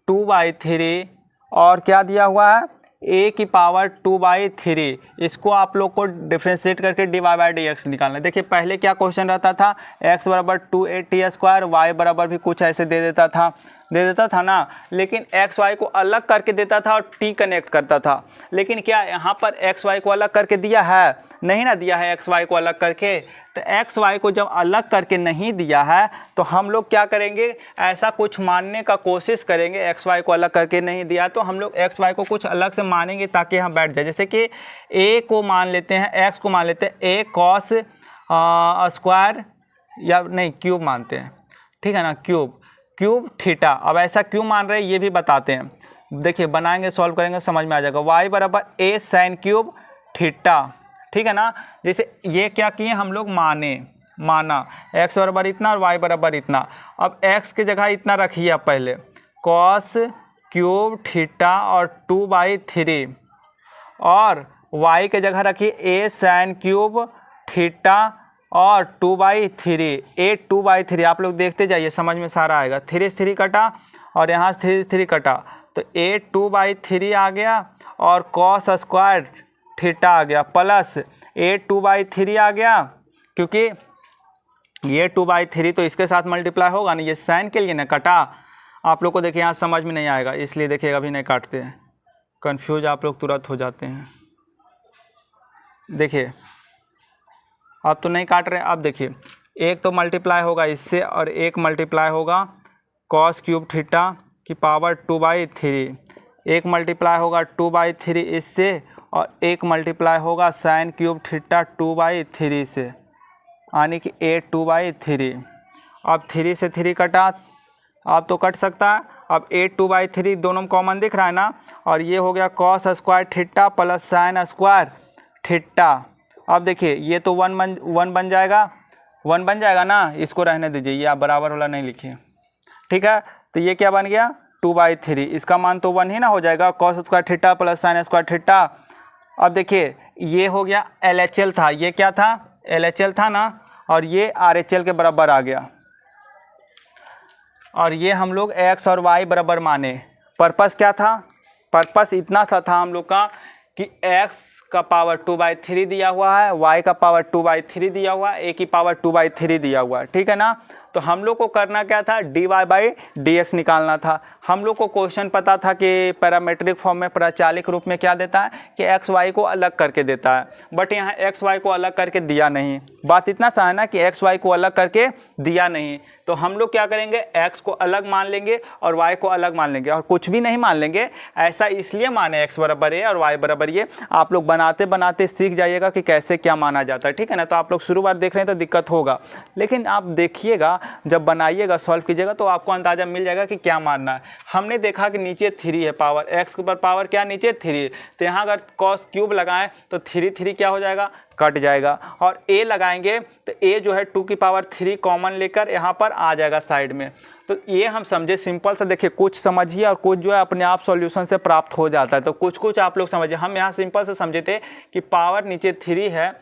2/3 और क्या दिया हुआ है, ए की पावर 2/3, इसको आप लोग को डिफ्रेंशिएट करके dy/dx निकालना है। देखिए पहले क्या क्वेश्चन रहता था, x बराबर 2a² y बराबर भी कुछ ऐसे दे देता था ना, लेकिन एक्स वाई को अलग करके देता था और टी कनेक्ट करता था। लेकिन क्या यहाँ पर एक्स वाई को अलग करके दिया है? नहीं ना दिया है एक्स वाई को अलग करके। तो एक्स वाई को जब अलग करके नहीं दिया है तो हम लोग क्या करेंगे, ऐसा कुछ मानने का कोशिश करेंगे। एक्स वाई को अलग करके नहीं दिया तो हम लोग एक्स वाई को कुछ अलग से मानेंगे ताकि हम बैठ जाए। जैसे कि ए को मान लेते हैं, एक्स को मान लेते हैं ए कॉस स्क्वायर या नहीं क्यूब मानते हैं, ठीक है ना, क्यूब थीटा। अब ऐसा क्यों मान रहे हैं ये भी बताते हैं। देखिए बनाएंगे, सॉल्व करेंगे, समझ में आ जाएगा। y बराबर a sin क्यूब थीटा, ठीक है ना। जैसे ये क्या किए हम लोग, माना x बराबर इतना और y बराबर इतना। अब x की जगह इतना रखिए आप पहले, cos क्यूब थीटा और 2/3, और y के जगह रखिए a sin क्यूब थीटा और 2/3, a 2/3। आप लोग देखते जाइए, समझ में सारा आएगा। 3 से 3 कटा और यहाँ से 3 से 3 कटा, तो a 2/3 आ गया और cos स्क्वायर थीटा आ गया, प्लस a 2/3 आ गया, क्योंकि ये 2/3 तो इसके साथ मल्टीप्लाई होगा ना, ये साइन के लिए ना कटा। आप लोग को देखिए यहाँ समझ में नहीं आएगा, इसलिए देखिएगा अभी नहीं काटते हैं, कन्फ्यूज आप लोग तुरंत हो जाते हैं। देखिए अब तो नहीं काट रहे हैं। अब देखिए एक तो मल्टीप्लाई होगा इससे और एक मल्टीप्लाई होगा cos क्यूब थीटा की पावर 2/3, एक मल्टीप्लाई होगा 2/3 इससे और एक मल्टीप्लाई होगा sin क्यूब थीटा 2/3 से, यानी कि a 2/3। अब 3 से 3 कटा, अब तो कट सकता है। अब a 2/3 दोनों में कॉमन दिख रहा है ना, और ये हो गया cos square theta plus sin square theta. अब देखिए ये तो 1 बन जाएगा ना, इसको रहने दीजिए, ये आप बराबर वाला नहीं लिखिए, ठीक है। तो ये क्या बन गया 2/3, इसका मान तो 1 ही ना हो जाएगा, cos square theta plus sin square theta. अब देखिए ये हो गया LHL था, ये क्या था LHL था ना, और ये RHL के बराबर आ गया। और ये हम लोग x और y बराबर माने। पर्पस क्या था, पर्पस इतना सा था हम लोग का कि x का पावर 2/3 दिया हुआ है, y का पावर 2/3 दिया हुआ है, a की पावर 2/3 दिया हुआ है, ठीक है ना। तो हम लोग को करना क्या था, dy/dx निकालना था। हम लोग को क्वेश्चन पता था कि पैरामेट्रिक फॉर्म में, प्राचालिक रूप में क्या देता है कि एक्स वाई को अलग करके देता है, बट यहाँ एक्स वाई को अलग करके दिया नहीं। बात इतना सा है ना कि एक्स वाई को अलग करके दिया नहीं, तो हम लोग क्या करेंगे, एक्स को अलग मान लेंगे और वाई को अलग मान लेंगे, और कुछ भी नहीं मान लेंगे। ऐसा इसलिए माने एक्स बराबर ए और वाई बराबर ये। आप लोग बनाते बनाते सीख जाइएगा कि कैसे क्या माना जाता है, ठीक है ना। तो आप लोग शुरू बार देख रहे हैं तो दिक्कत होगा, लेकिन आप देखिएगा जब बनाइएगा, सॉल्व कीजिएगा तो आपको अंदाजा मिल जाएगा कि क्या मानना है। हमने देखा कि नीचे 3 है पावर, एक्स के ऊपर पावर क्या नीचे 3, तो यहाँ अगर cos क्यूब लगाएं तो 3 क्या हो जाएगा, कट जाएगा। और a लगाएंगे तो a जो है 2 की पावर 3 कॉमन लेकर यहाँ पर आ जाएगा साइड में। तो ये हम समझे सिंपल से। देखिए कुछ समझिए और कुछ जो है अपने आप सॉल्यूशन से प्राप्त हो जाता है, तो कुछ आप लोग समझिए। हम यहाँ सिंपल से समझे थे कि पावर नीचे 3 है,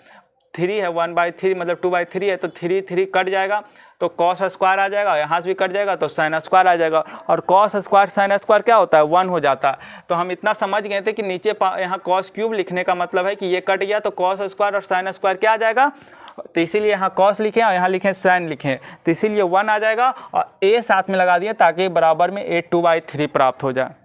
1/3 मतलब 2/3 है, तो 3 कट जाएगा तो cos स्क्वायर आ जाएगा, यहाँ से भी कट जाएगा तो sin स्क्वायर आ जाएगा, और cos स्क्वायर sin स्क्वायर क्या होता है 1 हो जाता है। तो हम इतना समझ गए थे कि नीचे यहाँ cos क्यूब लिखने का मतलब है कि ये कट गया तो cos स्क्वायर और sin स्क्वायर क्या आ जाएगा, तो इसीलिए यहाँ cos लिखें और यहाँ लिखें sin लिखें, तो इसीलिए 1 आ जाएगा और a साथ में लगा दिए ताकि बराबर में a 2/3 प्राप्त हो जाए।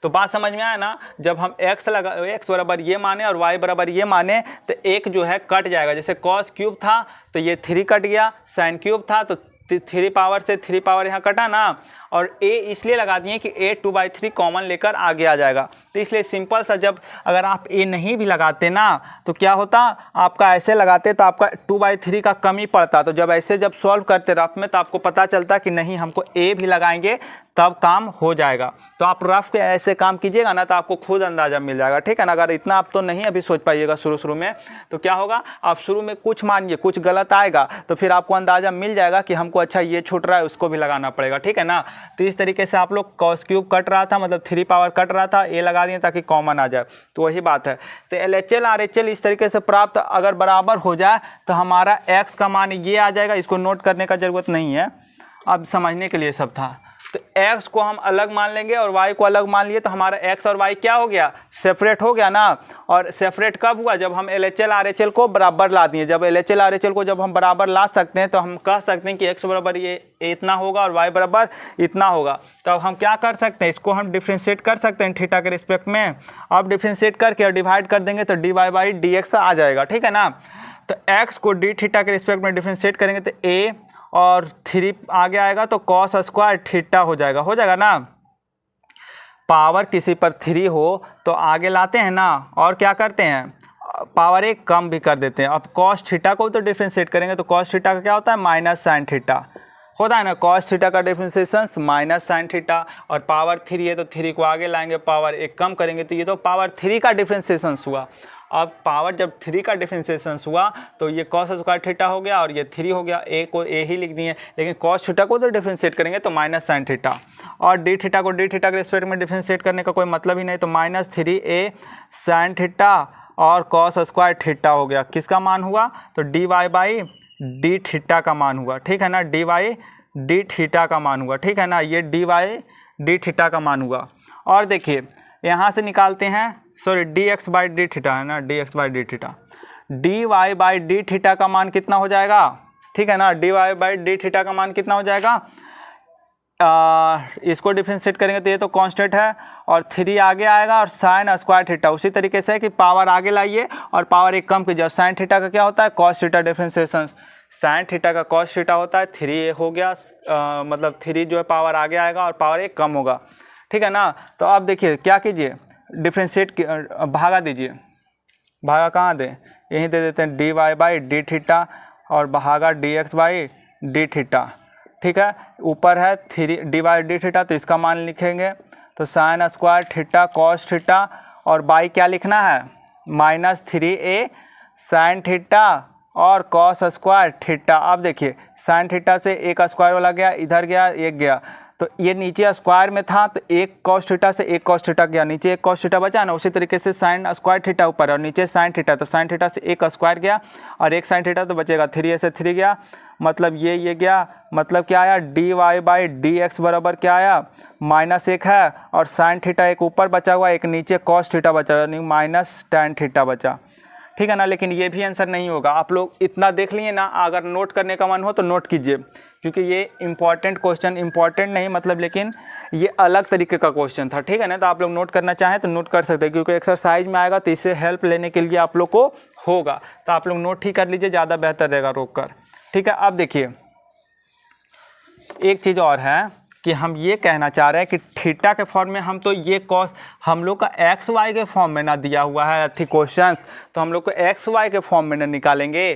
तो बात समझ में आया ना। जब हम x बराबर ये माने और y बराबर ये माने तो एक जो है कट जाएगा। जैसे cos क्यूब था तो ये 3 कट गया, sin क्यूब था तो 3 पावर से 3 पावर यहाँ कटा ना, और a इसलिए लगा दिए कि a 2/3 कॉमन लेकर आगे आ जाएगा। तो इसलिए सिंपल सा, जब अगर आप a नहीं भी लगाते ना तो क्या होता, आपका ऐसे लगाते तो आपका 2/3 का कमी पड़ता। तो जब ऐसे जब सॉल्व करते रफ में तो आपको पता चलता कि नहीं हमको a भी लगाएंगे तब काम हो जाएगा। तो आप रफ के ऐसे काम कीजिएगा ना तो आपको खुद अंदाज़ा मिल जाएगा, ठीक है ना। अगर इतना आप तो नहीं अभी सोच पाइएगा शुरू में, तो क्या होगा, आप शुरू में कुछ मानिए, कुछ गलत आएगा तो फिर आपको अंदाज़ा मिल जाएगा कि हमको अच्छा ये छूट रहा है उसको भी लगाना पड़ेगा, ठीक है ना। तो इस तरीके से आप लोग cos क्यूब कट रहा था, मतलब 3 पावर कट रहा था, a लगा दिए ताकि कॉमन आ जाए, तो वही बात है। तो LHL RHL इस तरीके से प्राप्त अगर बराबर हो जाए तो हमारा x का मान ये आ जाएगा। इसको नोट करने का ज़रूरत नहीं है, अब समझने के लिए सब था। तो x को हम अलग मान लेंगे और y को अलग मान लिए, तो हमारा x और y क्या हो गया, सेपरेट हो गया ना। और सेपरेट कब हुआ, जब हम LHL RHL को बराबर ला दिए। जब LHL RHL को जब हम बराबर ला सकते हैं तो हम कह सकते हैं कि x बराबर ये इतना होगा और y बराबर इतना होगा। तो अब हम क्या कर सकते हैं, इसको हम डिफ्रेंशिएट कर सकते हैं थीटा के रिस्पेक्ट में। अब डिफ्रेंशिएट करके और डिवाइड कर देंगे तो dy बाई dx आ जाएगा, ठीक है ना। तो x को d थीटा के रिस्पेक्ट में डिफ्रेंशिएट करेंगे तो a और 3 आगे आएगा तो कॉस स्क्वायर थीटा हो जाएगा ना। पावर किसी पर 3 हो तो आगे लाते हैं ना, और क्या करते हैं, पावर 1 कम भी कर देते हैं। अब कॉस थीटा को तो डिफ्रेंशिएट करेंगे तो कॉस थीटा का क्या होता है, माइनस साइन थीटा होता है ना। कॉस थीटा का डिफ्रेंशिएशन माइनस साइन थीटा, और पावर 3 है तो 3 को आगे लाएंगे, पावर 1 कम करेंगे तो ये तो पावर 3 का डिफ्रेंशिएशन हुआ। अब पावर जब 3 का डिफ्रेंशिएशन हुआ तो ये कॉस स्क्वायर थीटा हो गया और ये 3 हो गया। ए को ए ही लिख दिए, लेकिन कॉस थीटा को तो डिफ्रेंशिएट करेंगे तो माइनस साइन थीटा, और डी थीटा को डी थीटा के रिस्पेक्ट में डिफ्रेंशिएट करने का कोई मतलब ही नहीं। तो माइनस 3a साइन थीटा और कॉस स्क्वायर थीटा हो गया। किसका मान हुआ, तो D Y by D theta का मान हुआ, ठीक है ना। डी वाई डी थीटा का मान हुआ, ठीक है ना। ये डी वाई डी थीटा का मान हुआ। और देखिए यहाँ से निकालते हैं, sorry D x by D theta है ना, D x by D theta, D Y by D theta का मान कितना हो जाएगा, ठीक है ना। D Y by D theta का मान कितना हो जाएगा, इसको डिफ्रेंशिएट करेंगे तो ये तो कांस्टेंट है और 3 आगे आएगा और साइन स्क्वायर थीटा। उसी तरीके से है कि पावर आगे लाइए और पावर 1 कम कीजिए। साइन थीटा का क्या होता है, cos theta differentiation. Sine theta का कॉस थीटा होता है 3 हो गया, मतलब 3 जो है पावर आगे आएगा और पावर 1 कम होगा, ठीक है ना। तो अब देखिए क्या कीजिए, डिफ्रेंशिएट भागा दीजिए। भागा कहाँ दें, यहीं दे देते हैं, D Y by D theta और भागा D x by D theta, ठीक है। ऊपर है 3 डी बाई डी थीटा तो इसका मान लिखेंगे, तो sine square theta cos theta, और बाई क्या लिखना है, माइनस 3a साइन थीटा और कॉस स्क्वायर थीटा। अब देखिए साइन थीटा से एक स्क्वायर वाला गया, इधर गया, एक गया, तो ये नीचे स्क्वायर में था तो एक कॉस थीटा से एक कॉस थीटा गया, नीचे एक कॉस थीटा बचा ना। उसी तरीके से साइन स्क्वायर थीटा ऊपर और नीचे साइन थीटा, तो साइन थीटा से एक स्क्वायर गया और एक साइन थीटा तो बचेगा, 3 से 3 गया, मतलब ये गया, मतलब क्या आया, D Y by D X बराबर क्या आया, -1 है, और साइन थीटा एक ऊपर बचा हुआ, एक नीचे कॉस थीटा बचा, यानी माइनस tan थीटा बचा, ठीक है ना। लेकिन ये भी आंसर नहीं होगा। आप लोग इतना देख लिए ना, अगर नोट करने का मन हो तो नोट कीजिए, क्योंकि ये इंपॉर्टेंट क्वेश्चन, इंपॉर्टेंट नहीं मतलब, लेकिन ये अलग तरीके का क्वेश्चन था, ठीक है ना। तो आप लोग नोट करना चाहें तो नोट कर सकते हैं, क्योंकि एक्सरसाइज में आएगा तो इससे हेल्प लेने के लिए आप लोग को होगा। तो आप लोग नोट ही कर लीजिए, ज़्यादा बेहतर रहेगा रोक कर, ठीक है। अब देखिए एक चीज़ और है कि हम ये कहना चाह रहे हैं कि थीटा के फॉर्म में हम तो ये कॉस हम लोग का एक्स वाई के फॉर्म में ना दिया हुआ है थी क्वेश्चंस, तो हम लोग को एक्स वाई के फॉर्म में ना निकालेंगे।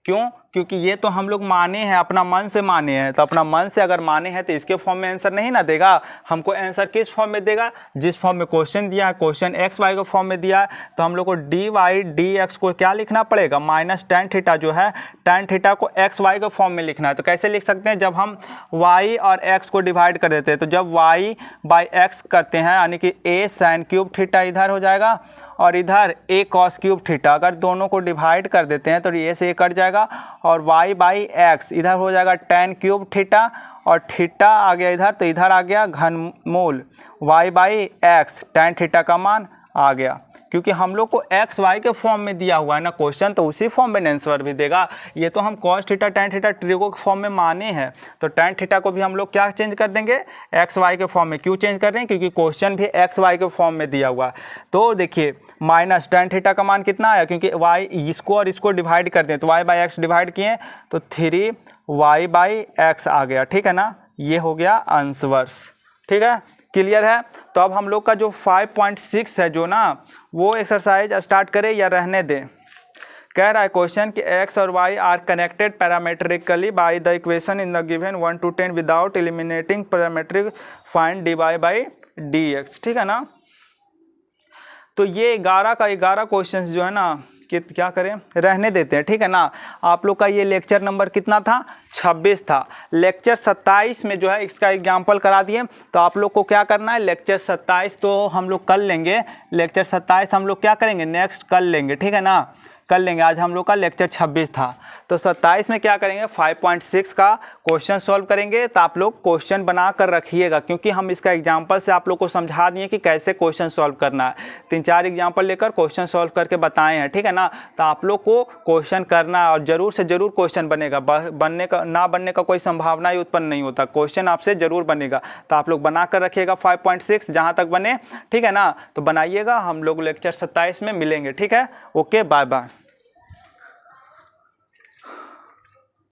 क्यों, क्योंकि ये तो हम लोग माने हैं, अपना मन से माने हैं, तो अपना मन से अगर माने हैं तो इसके फॉर्म में आंसर नहीं ना देगा। हमको आंसर किस फॉर्म में देगा, जिस फॉर्म में क्वेश्चन दिया है, क्वेश्चन एक्स वाई के फॉर्म में दिया है, तो हम लोग को डी वाई डी एक्स को क्या लिखना पड़ेगा, माइनस tan थीटा जो है, tan थीटा को एक्स वाई के फॉर्म में लिखना है। तो कैसे लिख सकते हैं, जब हम y और x को डिवाइड कर देते हैं, तो जब y बाई एक्स करते हैं, यानी कि a साइन क्यूब थीटा इधर हो जाएगा और इधर a कॉस क्यूब थीटा, अगर दोनों को डिवाइड कर देते हैं तो ये से ये कट जाएगा और y बाई एक्स इधर हो जाएगा tan क्यूब थीटा, और थीटा आ गया इधर तो इधर आ गया घनमूल y by x, tan theta का मान आ गया। क्योंकि हम लोग को एक्स वाई के फॉर्म में दिया हुआ है ना क्वेश्चन, तो उसी फॉर्म में आंसर भी देगा। ये तो हम cos theta tan theta trigo के फॉर्म में माने हैं, तो tan थीटा को भी हम लोग क्या चेंज कर देंगे, एक्स वाई के फॉर्म में। क्यों चेंज कर रहे हैं, क्योंकि क्वेश्चन भी एक्स वाई के फॉर्म में दिया हुआ है। तो देखिए माइनस tan थीटा का मान कितना आया, क्योंकि y इसको और इसको डिवाइड कर दें तो y बाई एक्स डिवाइड किए तो 3y बाई एक्स आ गया, ठीक है ना। ये हो गया आंसर्स, ठीक है, क्लियर है। तो अब हम लोग का जो 5.6 है जो ना, वो एक्सरसाइज स्टार्ट करें या रहने दें। कह रहा है क्वेश्चन कि x और y are connected parametrically by the equation in the given 1 to 10 without eliminating parametric, find dy by dx, ठीक है ना। तो ये 11 का 11 क्वेश्चन जो है ना, कि क्या करें, रहने देते हैं, ठीक है ना। आप लोग का ये लेक्चर नंबर कितना था, 26 था। लेक्चर 27 में जो है इसका एग्जाम्पल करा दिए, तो आप लोग को क्या करना है, लेक्चर 27 तो हम लोग कर लेंगे, लेक्चर 27 हम लोग क्या करेंगे, नेक्स्ट कर लेंगे, ठीक है ना, कर लेंगे। आज हम लोग का लेक्चर 26 था, तो 27 में क्या करेंगे 5.6 का क्वेश्चन सॉल्व करेंगे। तो आप लोग क्वेश्चन बना कर रखिएगा, क्योंकि हम इसका एग्जाम्पल से आप लोग को समझा दिए कि कैसे क्वेश्चन सॉल्व करना है। 3-4 एग्जाम्पल लेकर क्वेश्चन सॉल्व करके बताए हैं, ठीक है ना। तो आप लोग को क्वेश्चन करना है और ज़रूर से ज़रूर क्वेश्चन बनेगा। ना बनने का कोई संभावना ही उत्पन्न नहीं होता, क्वेश्चन आपसे ज़रूर बनेगा। तो आप लोग बना कर रखिएगा 5.6 जहाँ तक बने, ठीक है ना। तो बनाइएगा, हम लोग लेक्चर 27 में मिलेंगे, ठीक है। Okay, bye bye.